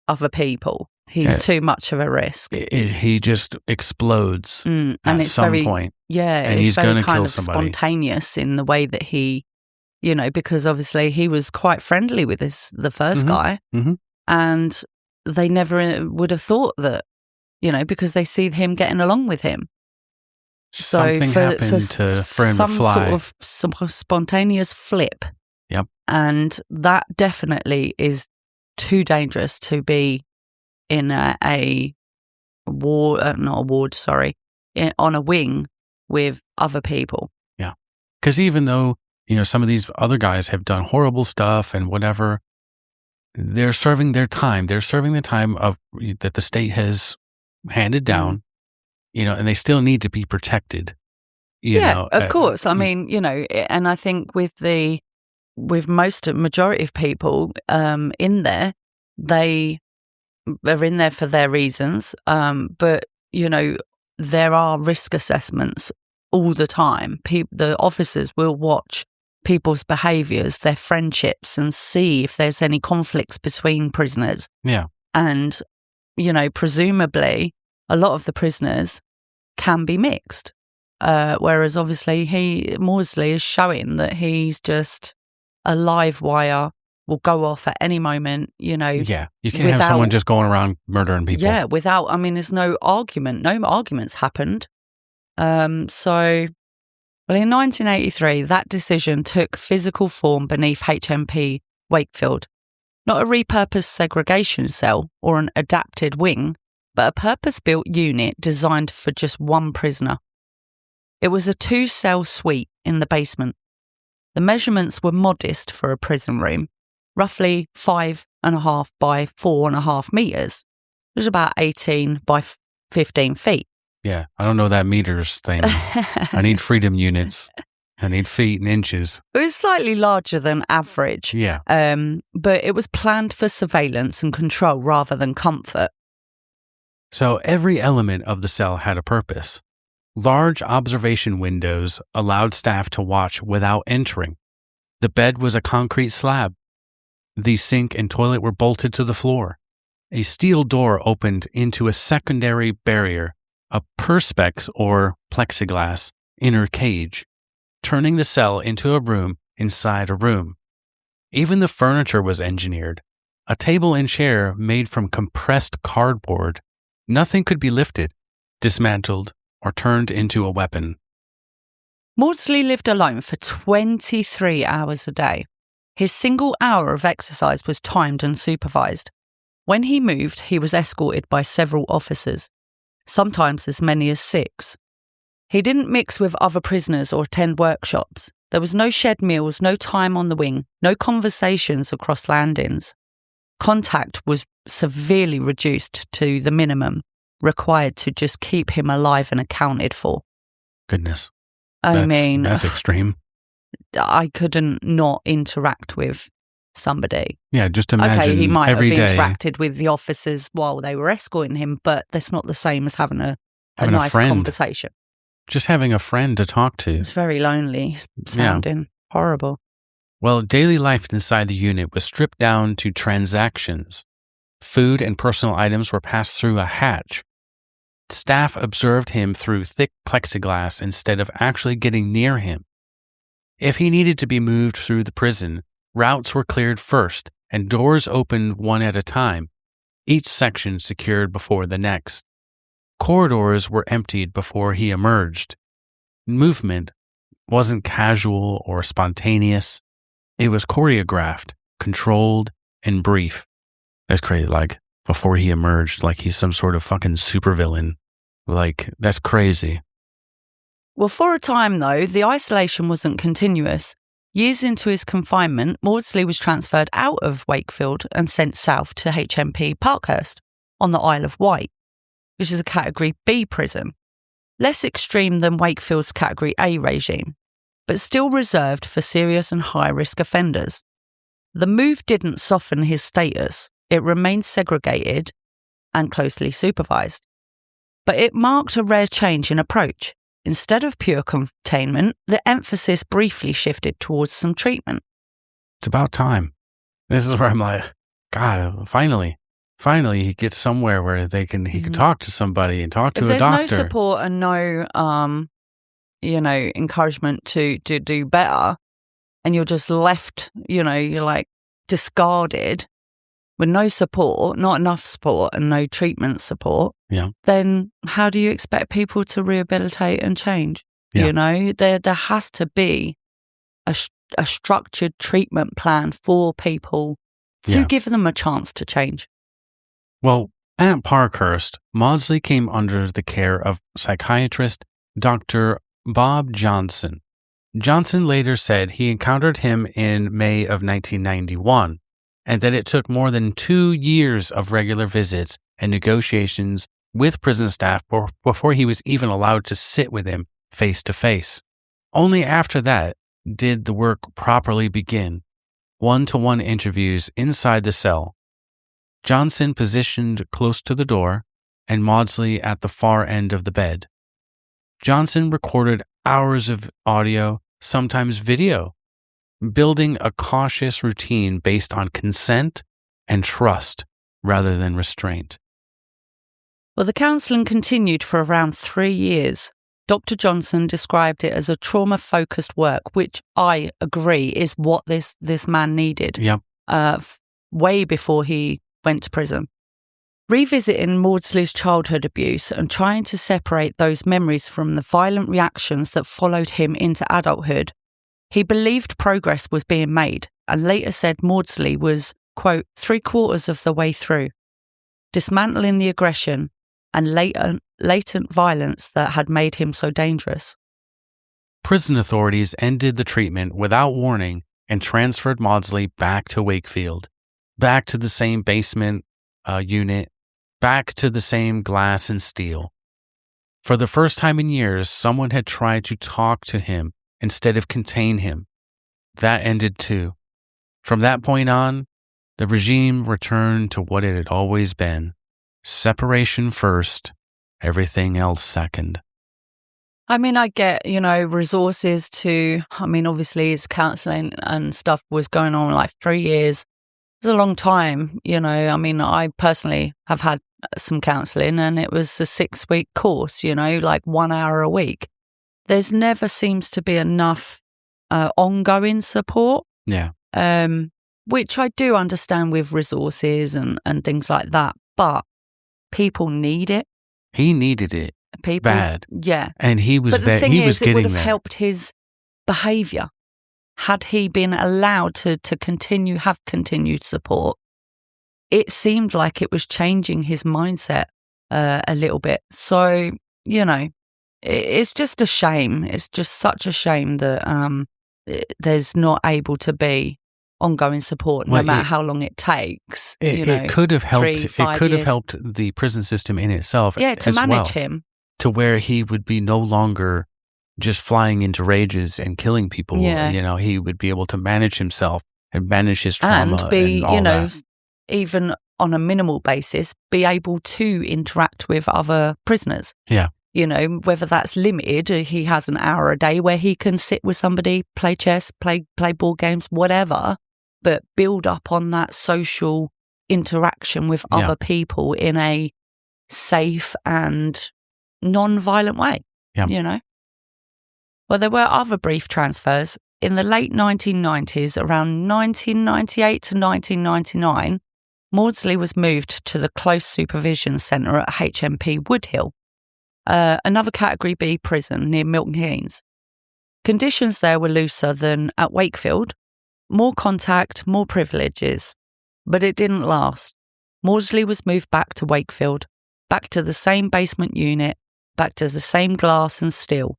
other people. He's too much of a risk. He just explodes at some point. Yeah, and it's he's going to kind kill of somebody. Spontaneous in the way that he, because obviously he was quite friendly with the first guy, and they never would have thought that, because they see him getting along with him. Something happened for him to fly. Some sort of spontaneous flip. Yep. And that definitely is too dangerous to be in a ward, not a ward, sorry, on a wing with other people. Yeah. Because even though, some of these other guys have done horrible stuff and whatever, they're serving their time. They're serving the time that the state has handed down. And they still need to be protected. Of course. I mean, and I think with majority of people in there, they are in there for their reasons. But, there are risk assessments all the time. The officers will watch people's behaviours, their friendships, and see if there's any conflicts between prisoners. Yeah. And, presumably, a lot of the prisoners can be mixed, whereas obviously Maudsley is showing that he's just a live wire, will go off at any moment, Yeah, you can't have someone just going around murdering people. Yeah, there's no argument. No arguments happened. In 1983, that decision took physical form beneath HMP Wakefield. Not a repurposed segregation cell or an adapted wing, but a purpose-built unit designed for just one prisoner. It was a 2-cell suite in the basement. The measurements were modest for a prison room, roughly 5.5 by 4.5 meters. It was about 18 by 15 feet. Yeah, I don't know that meters thing. I need freedom units. I need feet and inches. It was slightly larger than average. Yeah. But it was planned for surveillance and control rather than comfort. So every element of the cell had a purpose. Large observation windows allowed staff to watch without entering. The bed was a concrete slab. The sink and toilet were bolted to the floor. A steel door opened into a secondary barrier, a perspex or plexiglass inner cage, turning the cell into a room inside a room. Even the furniture was engineered. A table and chair made from compressed cardboard. Nothing could be lifted, dismantled, or turned into a weapon. Maudsley lived alone for 23 hours a day. His single hour of exercise was timed and supervised. When he moved, he was escorted by several officers, sometimes as many as 6. He didn't mix with other prisoners or attend workshops. There was no shared meals, no time on the wing, no conversations across landings. Contact was severely reduced to the minimum required to just keep him alive and accounted for. Goodness. That's extreme. I couldn't not interact with somebody. Yeah, just imagine okay, he might every have day interacted with the officers while they were escorting him, but that's not the same as having a nice friend. conversation. Just having a friend to talk to. It's very lonely sounding. Horrible. Well, daily life inside the unit was stripped down to transactions. Food and personal items were passed through a hatch. Staff observed him through thick plexiglass instead of actually getting near him. If he needed to be moved through the prison, routes were cleared first and doors opened one at a time, each section secured before the next. Corridors were emptied before he emerged. Movement wasn't casual or spontaneous. It was choreographed, controlled, and brief. That's crazy. Like, before he emerged, like he's some sort of fucking supervillain. Like, that's crazy. Well, for a time, though, the isolation wasn't continuous. Years into his confinement, Maudsley was transferred out of Wakefield and sent south to HMP Parkhurst on the Isle of Wight, which is a Category B prison, less extreme than Wakefield's Category A regime, but still reserved for serious and high-risk offenders. The move didn't soften his status. It remained segregated and closely supervised. But it marked a rare change in approach. Instead of pure containment, the emphasis briefly shifted towards some treatment. It's about time. This is where I'm like, God, finally he gets somewhere where he can talk to somebody and talk to a doctor. If there's no support and no, encouragement to do better, and you're just left, you're like discarded with no support, not enough support and no treatment support, then how do you expect people to rehabilitate and change? Yeah. There has to be a structured treatment plan for people to give them a chance to change. Well, at Parkhurst, Maudsley came under the care of psychiatrist Dr. Bob Johnson. Johnson later said he encountered him in May of 1991, and that it took more than 2 years of regular visits and negotiations with prison staff before he was even allowed to sit with him face to face. Only after that did the work properly begin, one-to-one interviews inside the cell. Johnson positioned close to the door and Maudsley at the far end of the bed. Johnson recorded hours of audio, sometimes video, building a cautious routine based on consent and trust rather than restraint. Well, the counselling continued for around 3 years. Dr. Johnson described it as a trauma-focused work, which I agree is what this man needed. Way before he went to prison. Revisiting Maudsley's childhood abuse and trying to separate those memories from the violent reactions that followed him into adulthood, he believed progress was being made and later said Maudsley was, quote, 3/4 of the way through, dismantling the aggression and latent violence that had made him so dangerous. Prison authorities ended the treatment without warning and transferred Maudsley back to Wakefield, back to the same basement unit, back to the same glass and steel. For the first time in years, someone had tried to talk to him instead of contain him. That ended too. From that point on, the regime returned to what it had always been. Separation first, everything else second. I mean, I get, resources obviously his counselling and stuff was going on like 3 years. It's a long time, I personally have had some counselling and it was a 6-week course, like 1 hour a week. There's never seems to be enough ongoing support. Yeah. Which I do understand with resources and things like that, but people need it. He needed it bad. Yeah. And he was But the thing he is, was it would getting have there. helped his behaviour. had he been allowed to have continued support, it seemed like it was changing his mindset a little bit. So, it's just a shame. It's just such a shame that there's not able to be ongoing support, no matter how long it takes. It could have helped. 3-5 it could have years. helped the prison system in itself. To manage him, to where he would be no longer just flying into rages and killing people. Yeah. He would be able to manage himself and manage his trauma and be, and all that. even on a minimal basis, be able to interact with other prisoners. Yeah. Whether that's limited, he has an hour a day where he can sit with somebody, play chess, play board games, whatever, but build up on that social interaction with other people in a safe and non-violent way. Yeah. Well, there were other brief transfers. In the late 1990s, around 1998 to 1999, Maudsley was moved to the Close Supervision Centre at HMP Woodhill, another Category B prison near Milton Keynes. Conditions there were looser than at Wakefield, more contact, more privileges. But it didn't last. Maudsley was moved back to Wakefield, back to the same basement unit, back to the same glass and steel.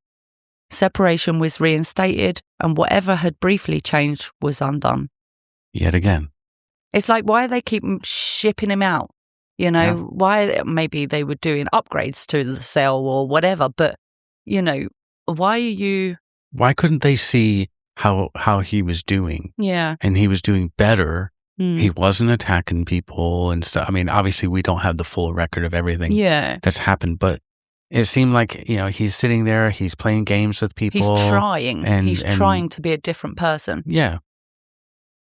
Separation was reinstated, and whatever had briefly changed was undone. Yet again. It's like, why they keep shipping him out? Why? Maybe they were doing upgrades to the cell or whatever, but, why are you... Why couldn't they see how he was doing? Yeah. And he was doing better. He wasn't attacking people and stuff. I mean, obviously, we don't have the full record of everything that's happened, but it seemed like, he's sitting there, he's playing games with people. He's trying. He's trying to be a different person. Yeah.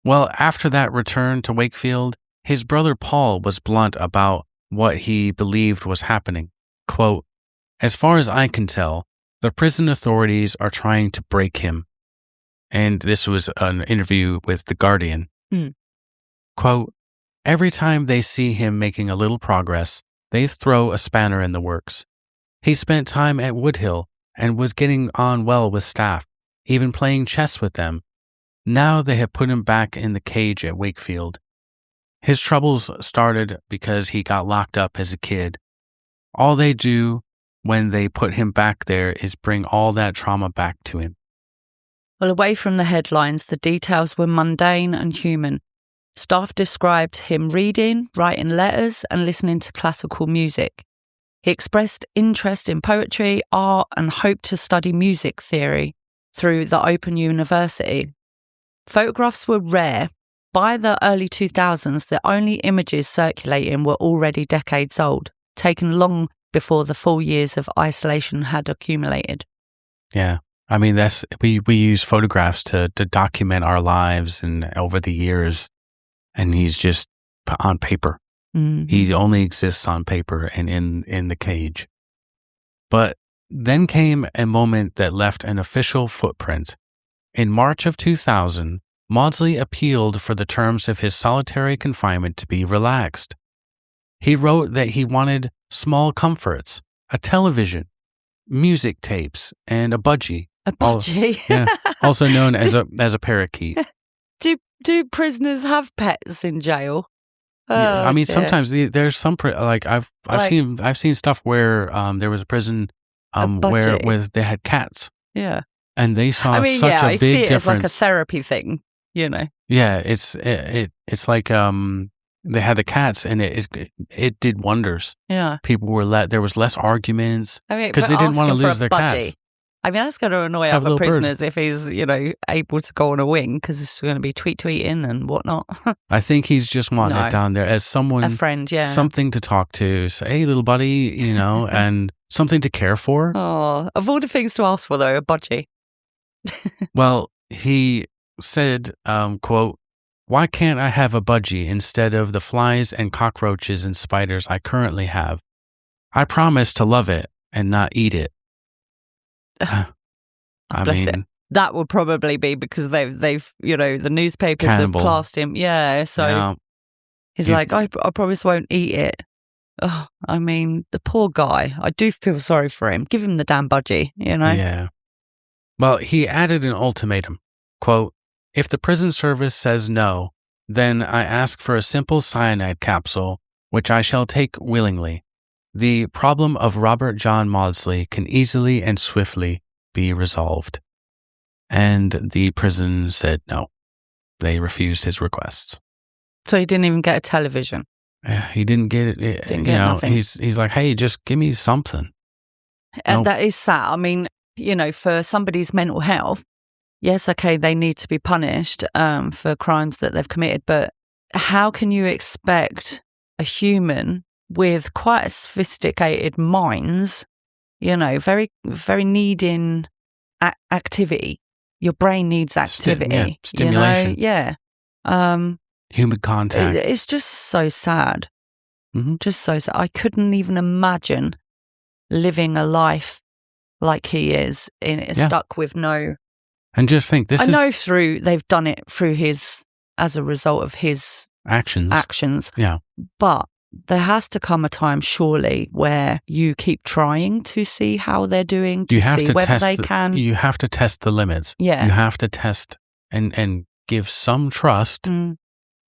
Well, after that return to Wakefield, his brother Paul was blunt about what he believed was happening. Quote, "As far as I can tell, the prison authorities are trying to break him." And this was an interview with The Guardian. Quote, "Every time they see him making a little progress, they throw a spanner in the works. He spent time at Woodhill and was getting on well with staff, even playing chess with them. Now they have put him back in the cage at Wakefield. His troubles started because he got locked up as a kid. All they do when they put him back there is bring all that trauma back to him." Well, away from the headlines, the details were mundane and human. Staff described him reading, writing letters, and listening to classical music. He expressed interest in poetry, art, and hoped to study music theory through the Open University. Photographs were rare. By the early 2000s, the only images circulating were already decades old, taken long before the full years of isolation had accumulated. Yeah. I mean, we use photographs to document our lives and over the years, and he's just on paper. Mm-hmm. He only exists on paper and in the cage. But then came a moment that left an official footprint. In March of 2000, Maudsley appealed for the terms of his solitary confinement to be relaxed. He wrote that he wanted small comforts, a television, music tapes, and a budgie. A budgie? Also known as a parakeet. Do prisoners have pets in jail? I mean, dear. sometimes there's some I've seen stuff where there was a prison where they had cats. Yeah. And they saw I a big difference. See it as like a therapy thing, Yeah, it's like they had the cats, and it did wonders. Yeah, people were there was less arguments because they didn't want to lose their cats. I mean, that's going to annoy other prisoners if he's able to go on a wing, because it's going to be tweeting and whatnot. I think he's just wanting it down there as someone, a friend, something to talk to. Say, hey, little buddy, and something to care for. Oh, of all the things to ask for, though, a budgie. Well, he said, quote, "Why can't I have a budgie instead of the flies and cockroaches and spiders I currently have? I promise to love it and not eat it." I Bless mean, it. That would probably be because they've the newspapers cannibal. have classed him. Yeah, so he's like, I promise won't eat it. Oh, I mean, the poor guy. I do feel sorry for him. Give him the damn budgie, Yeah. Well, he added an ultimatum, Quote, "If the prison service says no, then I ask for a simple cyanide capsule, which I shall take willingly. The problem of Robert John Maudsley can easily and swiftly be resolved." And the prison said no. They refused his requests. So he didn't even get a television. Yeah, he didn't get it. Nothing. He's like, hey, just give me something. And Nope. that is sad. I mean, for somebody's mental health, yes, okay, they need to be punished for crimes that they've committed. But how can you expect a human with quite sophisticated minds, very, very needing activity? Your brain needs activity. Stimulation. Human contact. It's just so sad. Mm-hmm. Just so sad. I couldn't even imagine living a life like he is, stuck with no. And just think, they've done it as a result of his actions. Yeah. But there has to come a time, surely, where you keep trying to see how they're doing, to see whether they can. You have to test the limits. Yeah. You have to test and give some trust. Mm.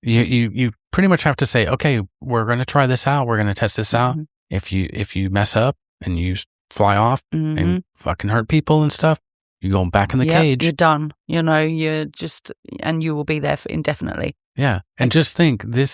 You pretty much have to say, okay, we're going to try this out. We're going to test this out. Mm-hmm. If you mess up and you fly off and fucking hurt people and stuff, you're going back in the cage. You're done. You're just, and you will be there for indefinitely. Yeah. And just think, he's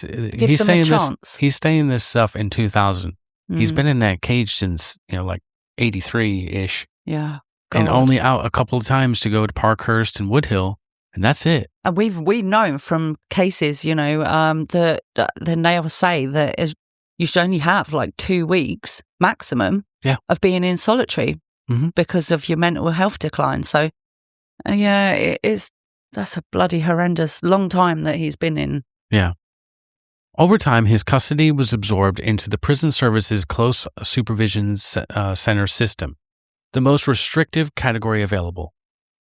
saying this stuff in 2000. He's been in that cage since, like 83-ish. Yeah. God. And only out a couple of times to go to Parkhurst and Woodhill. And that's it. And we've known from cases, that they will say that you should only have like 2 weeks maximum of being in solitary because of your mental health decline. So, that's a bloody horrendous long time that he's been in. Yeah. Over time, his custody was absorbed into the prison service's close supervision center system, the most restrictive category available.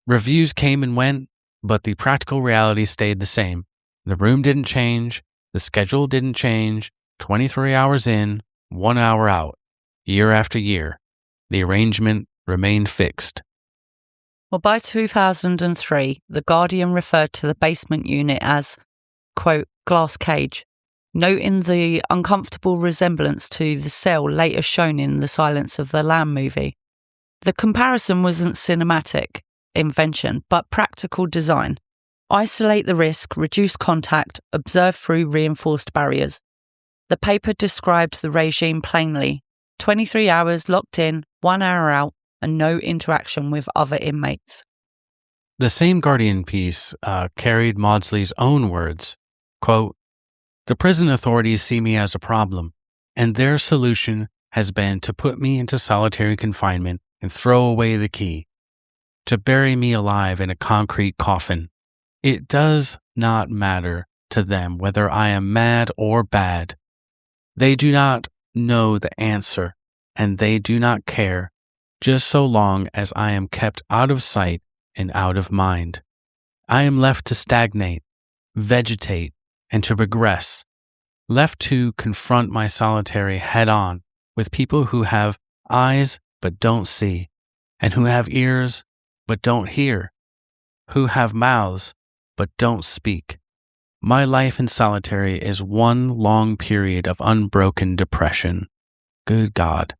Reviews came and went, but the practical reality stayed the same. The room didn't change. The schedule didn't change. 23 hours in, 1 hour out. Year after year. The arrangement remained fixed. Well, by 2003, The Guardian referred to the basement unit as, quote, glass cage, noting the uncomfortable resemblance to the cell later shown in the Silence of the Lamb movie. The comparison wasn't cinematic invention, but practical design. Isolate the risk, reduce contact, observe through reinforced barriers. The paper described the regime plainly. 23 hours locked in, 1 hour out, and no interaction with other inmates. The same Guardian piece carried Maudsley's own words, quote, "The prison authorities see me as a problem, and their solution has been to put me into solitary confinement and throw away the key, to bury me alive in a concrete coffin. It does not matter to them whether I am mad or bad. They do not know the answer, and they do not care, just so long as I am kept out of sight and out of mind. I am left to stagnate, vegetate, and to regress, left to confront my solitary head-on with people who have eyes but don't see, and who have ears but don't hear, who have mouths but don't speak. My life in solitary is one long period of unbroken depression. Good God."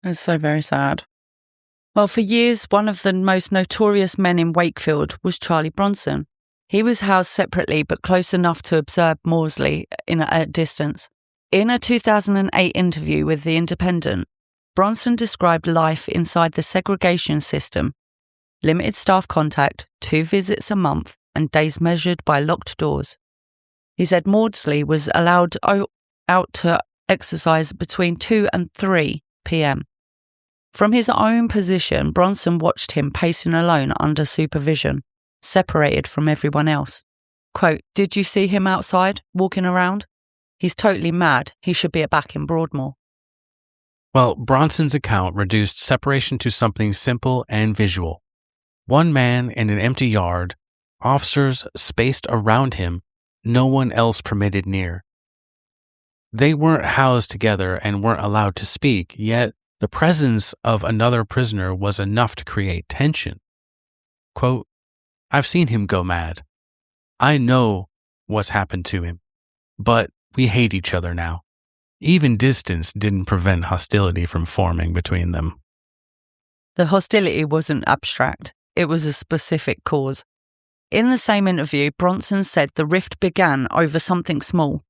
It's so very sad. Well, for years, one of the most notorious men in Wakefield was Charlie Bronson. He was housed separately but close enough to observe Maudsley at a distance. In a 2008 interview with The Independent, Bronson described life inside the segregation system: limited staff contact, 2 visits a month, and days measured by locked doors. He said Maudsley was allowed out to exercise between 2 and 3 p.m. From his own position, Bronson watched him pacing alone under supervision, separated from everyone else. Quote, "Did you see him outside, walking around? He's totally mad. He should be back in Broadmoor." Well, Bronson's account reduced separation to something simple and visual. One man in an empty yard, officers spaced around him, no one else permitted near. They weren't housed together and weren't allowed to speak, yet the presence of another prisoner was enough to create tension. Quote, I've seen him go mad. I know what's happened to him, but we hate each other now. Even distance didn't prevent hostility from forming between them. The hostility wasn't abstract. It was a specific cause. In the same interview, Bronson said the rift began over something small.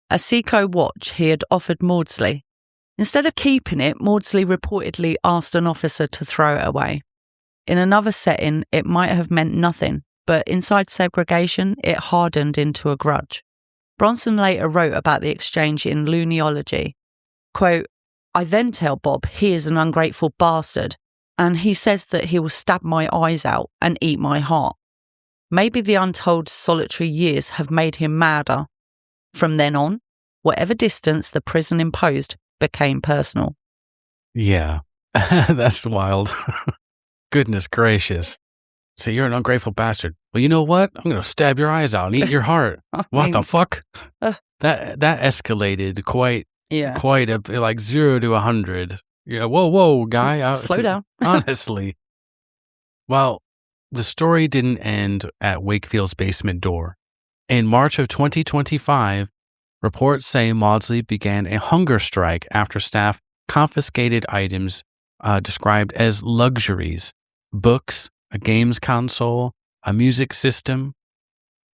A Seiko watch he had offered Maudsley. Instead of keeping it, Maudsley reportedly asked an officer to throw it away. In another setting, it might have meant nothing, but inside segregation, it hardened into a grudge. Bronson later wrote about the exchange in Lunology. Quote, I then tell Bob he is an ungrateful bastard, and he says that he will stab my eyes out and eat my heart. Maybe the untold solitary years have made him madder. From then on, whatever distance the prison imposed became personal. Yeah, that's wild. Goodness gracious. So you're an ungrateful bastard. Well, you know what? I'm going to stab your eyes out and eat your heart. What the fuck? That escalated quite a, like 0 to 100. Yeah, whoa, guy. Slow down. Honestly. Well, the story didn't end at Wakefield's basement door. In March of 2025, reports say Maudsley began a hunger strike after staff confiscated items described as luxuries, books, a games console, a music system.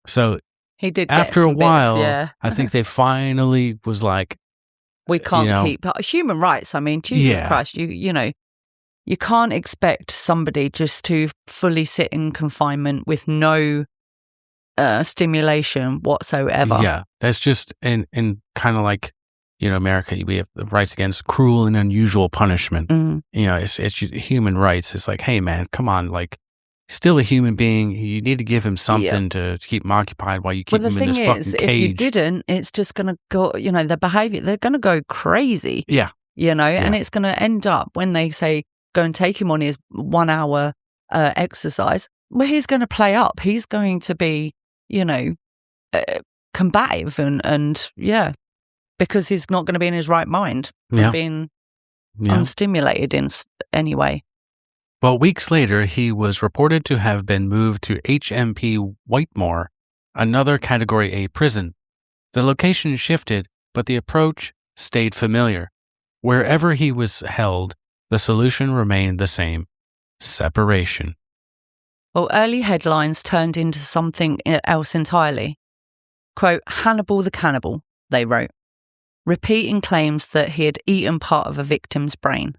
So he did after a while, bits, yeah. I think they finally was like, we can't keep human rights. I mean, Jesus Christ, you know, you can't expect somebody just to fully sit in confinement with no stimulation whatsoever. Yeah, that's just in kind of like, you know, America, we have the rights against cruel and unusual punishment. You know, it's human rights. It's like, hey, man, come on, like, still a human being. You need to give him something to keep him occupied while you keep him in this fucking cage. Well, the thing is, if you didn't, it's just going to go, you know, the behavior, they're going to go crazy. Yeah. You know, and it's going to end up when they say, go and take him on his 1 hour exercise, well, he's going to play up. He's going to be, you know, combative and because he's not going to be in his right mind from being unstimulated in any way. Well, weeks later, he was reported to have been moved to HMP Whitemore, another Category A prison. The location shifted, but the approach stayed familiar. Wherever he was held, the solution remained the same: separation. Well, early headlines turned into something else entirely. Quote, Hannibal the Cannibal, they wrote, repeating claims that he had eaten part of a victim's brain.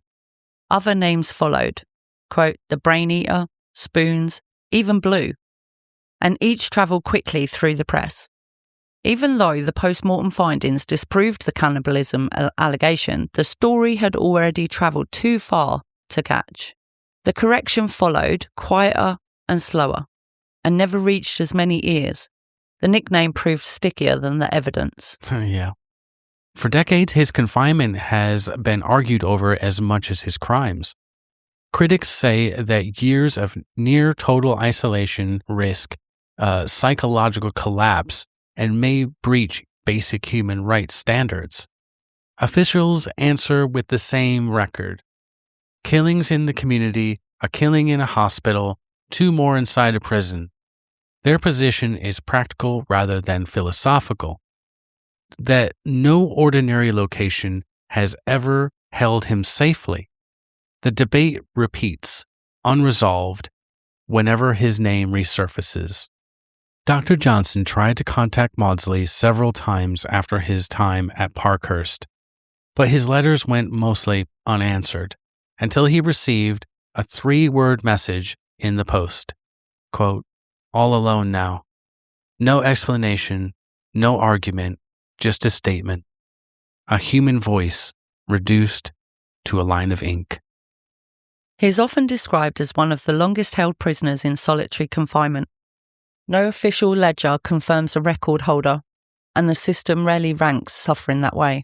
Other names followed. Quote, the Brain Eater, Spoons, even Blue. And each travelled quickly through the press. Even though the post-mortem findings disproved the cannibalism allegation, the story had already travelled too far to catch. The correction followed, quieter and slower, and never reached as many ears. The nickname proved stickier than the evidence. Yeah. For decades, his confinement has been argued over as much as his crimes. Critics say that years of near total isolation risk psychological collapse and may breach basic human rights standards. Officials answer with the same record. Killings in the community, a killing in a hospital, 2 more inside a prison. Their position is practical rather than philosophical. That no ordinary location has ever held him safely. The debate repeats, unresolved, whenever his name resurfaces. Dr. Johnson tried to contact Maudsley several times after his time at Parkhurst, but his letters went mostly unanswered until he received a 3-word message in the post. Quote, all alone now. No explanation, no argument, just a statement. A human voice reduced to a line of ink. He is often described as one of the longest held prisoners in solitary confinement. No official ledger confirms a record holder, and the system rarely ranks suffering that way.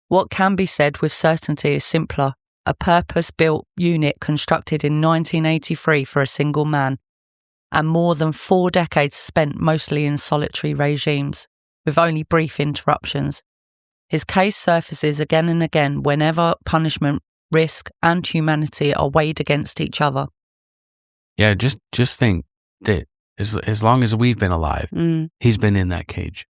What can be said with certainty is simpler: a purpose-built unit constructed in 1983 for a single man, and more than 4 decades spent mostly in solitary regimes, with only brief interruptions. His case surfaces again and again whenever punishment, risk, and humanity are weighed against each other. Yeah, just think that As long as we've been alive, he's been in that cage.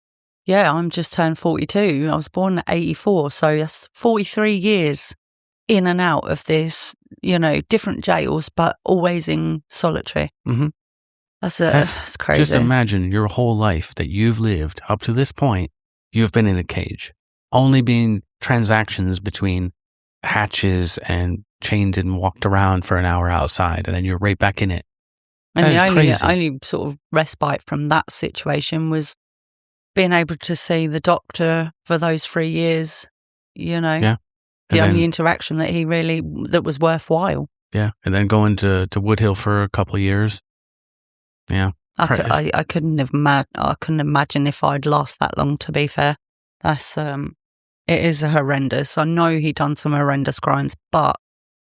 Yeah, I'm just turned 42. I was born at 84, so that's 43 years in and out of this, different jails, but always in solitary. Mm-hmm. That's crazy. Just imagine your whole life that you've lived up to this point, you've been in a cage, only being transactions between hatches and chained and walked around for an hour outside, and then you're right back in it. And the only sort of respite from that situation was being able to see the doctor for those 3 years, Yeah. The only interaction that was worthwhile. Yeah. And then going to Woodhill for a couple of years. Yeah. I couldn't imagine if I'd last that long, to be fair. That's, it is horrendous. I know he'd done some horrendous crimes, but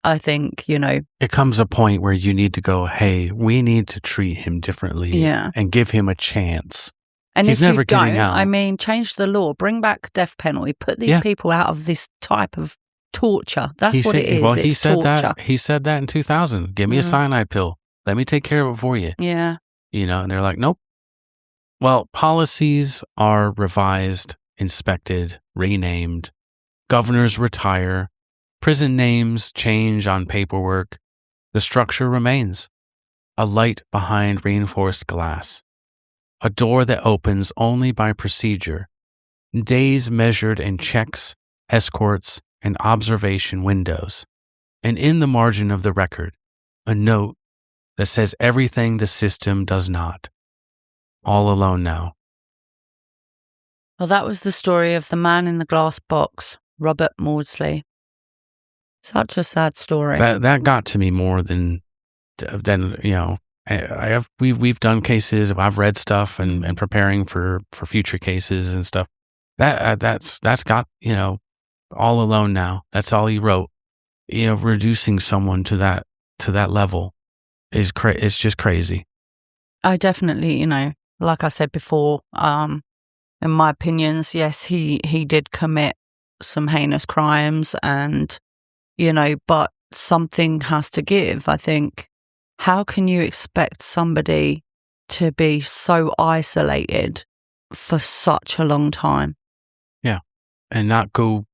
I think, it comes a point where you need to go, hey, we need to treat him differently and give him a chance. And he's if never you don't, getting out. Change the law, bring back death penalty, put these people out of this type of torture. That's what it is. Well, he said torture. He said that in 2000. Give me a cyanide pill. Let me take care of it for you. Yeah. And they're like, nope. Well, policies are revised, inspected, renamed. Governors retire. Prison names change on paperwork. The structure remains. A light behind reinforced glass. A door that opens only by procedure. Days measured in checks, escorts, and observation windows. And in the margin of the record, a note that says everything the system does not. All alone now. Well, that was the story of the man in the glass box, Robert Maudsley. Such a sad story. That got to me more than we've done cases. I've read stuff and preparing for future cases and stuff. That's got all alone now. That's all he wrote. Reducing someone to that level is it's just crazy. I definitely, like I said before, in my opinions, yes, he did commit some heinous crimes, and but something has to give. I think, how can you expect somebody to be so isolated for such a long time? Yeah, and not go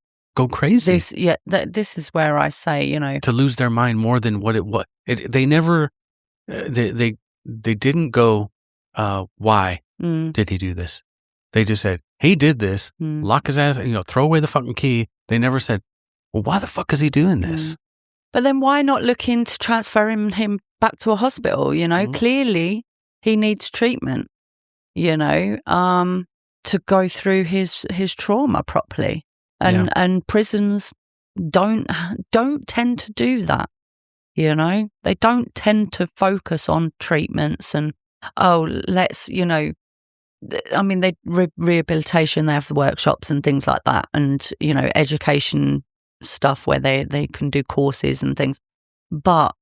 crazy. This is where I say, to lose their mind more than what it was. They never, they didn't go, why did he do this? They just said, he did this, lock his ass, throw away the fucking key. They never said, well, why the fuck is he doing this? But then why not look into transferring him back to a hospital? Clearly he needs treatment, to go through his trauma properly. And prisons don't tend to do that. They don't tend to focus on treatments and, let's, they rehabilitation, they have the workshops and things like that, and, education stuff where they can do courses and things. But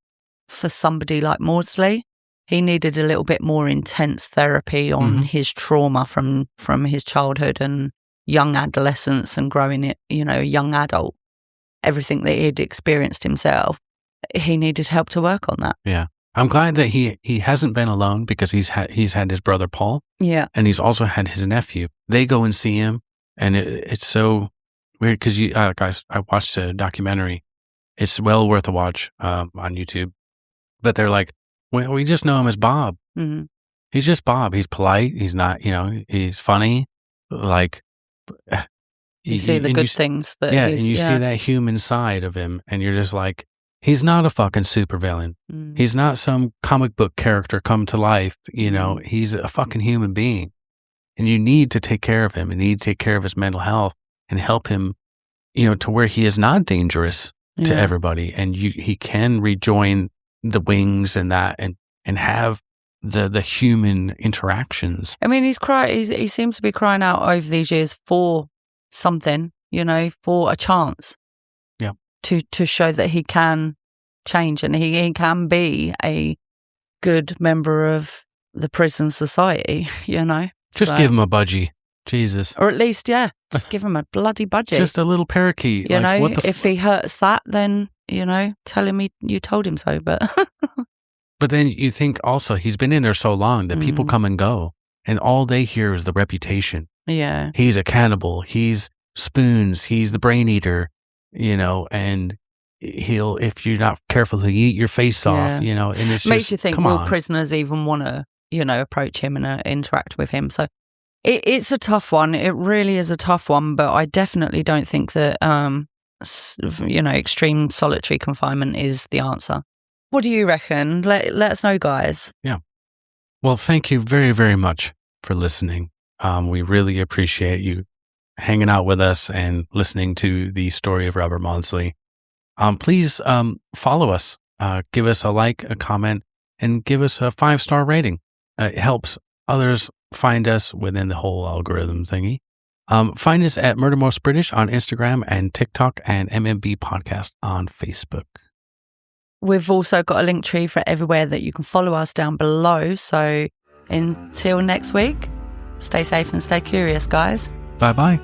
for somebody like Maudsley, he needed a little bit more intense therapy on his trauma from his childhood and young adolescence and growing it, young adult, everything that he'd experienced himself. He needed help to work on that. Yeah. I'm glad that he hasn't been alone, because he's had his brother Paul. Yeah. And he's also had his nephew. They go and see him, and it's so weird because guys, I watched a documentary. It's well worth a watch on YouTube. But they're like, we just know him as Bob. Mm-hmm. He's just Bob. He's polite. He's not, he's funny. Like, you see the good things that and you see that human side of him, and you're just like, he's not a fucking supervillain. He's not some comic book character come to life. He's a fucking human being, and you need to take care of him, and you need to take care of his mental health and help him, to where he is not dangerous to everybody, and he can rejoin the wings and that, and have the human interactions. I mean, he seems to be crying out over these years for something, for a chance. Yeah. To show that he can change, and he can be a good member of the prison society, Just give him a budgie. Jesus. Or at least, just give him a bloody budgie. Just a little parakeet. If he hurts that, then, tell him you told him so, but... But then you think also he's been in there so long that people come and go, and all they hear is the reputation. Yeah. He's a cannibal. He's spoons. He's the brain eater, and he'll, if you're not careful, he'll eat your face off, and it's makes you think, will on. prisoners even want to, approach him and interact with him? So it's a tough one. It really is a tough one, but I definitely don't think that, extreme solitary confinement is the answer. What do you reckon? Let us know, guys. Yeah. Well, thank you very, very much for listening. We really appreciate you hanging out with us and listening to the story of Robert Maudsley. Please follow us, give us a like, a comment, and give us a 5-star rating. It helps others find us within the whole algorithm thingy. Find us at Murder Most British on Instagram and TikTok, and MMB Podcast on Facebook. We've also got a link tree for everywhere that you can follow us down below. So until next week, stay safe and stay curious, guys. Bye-bye.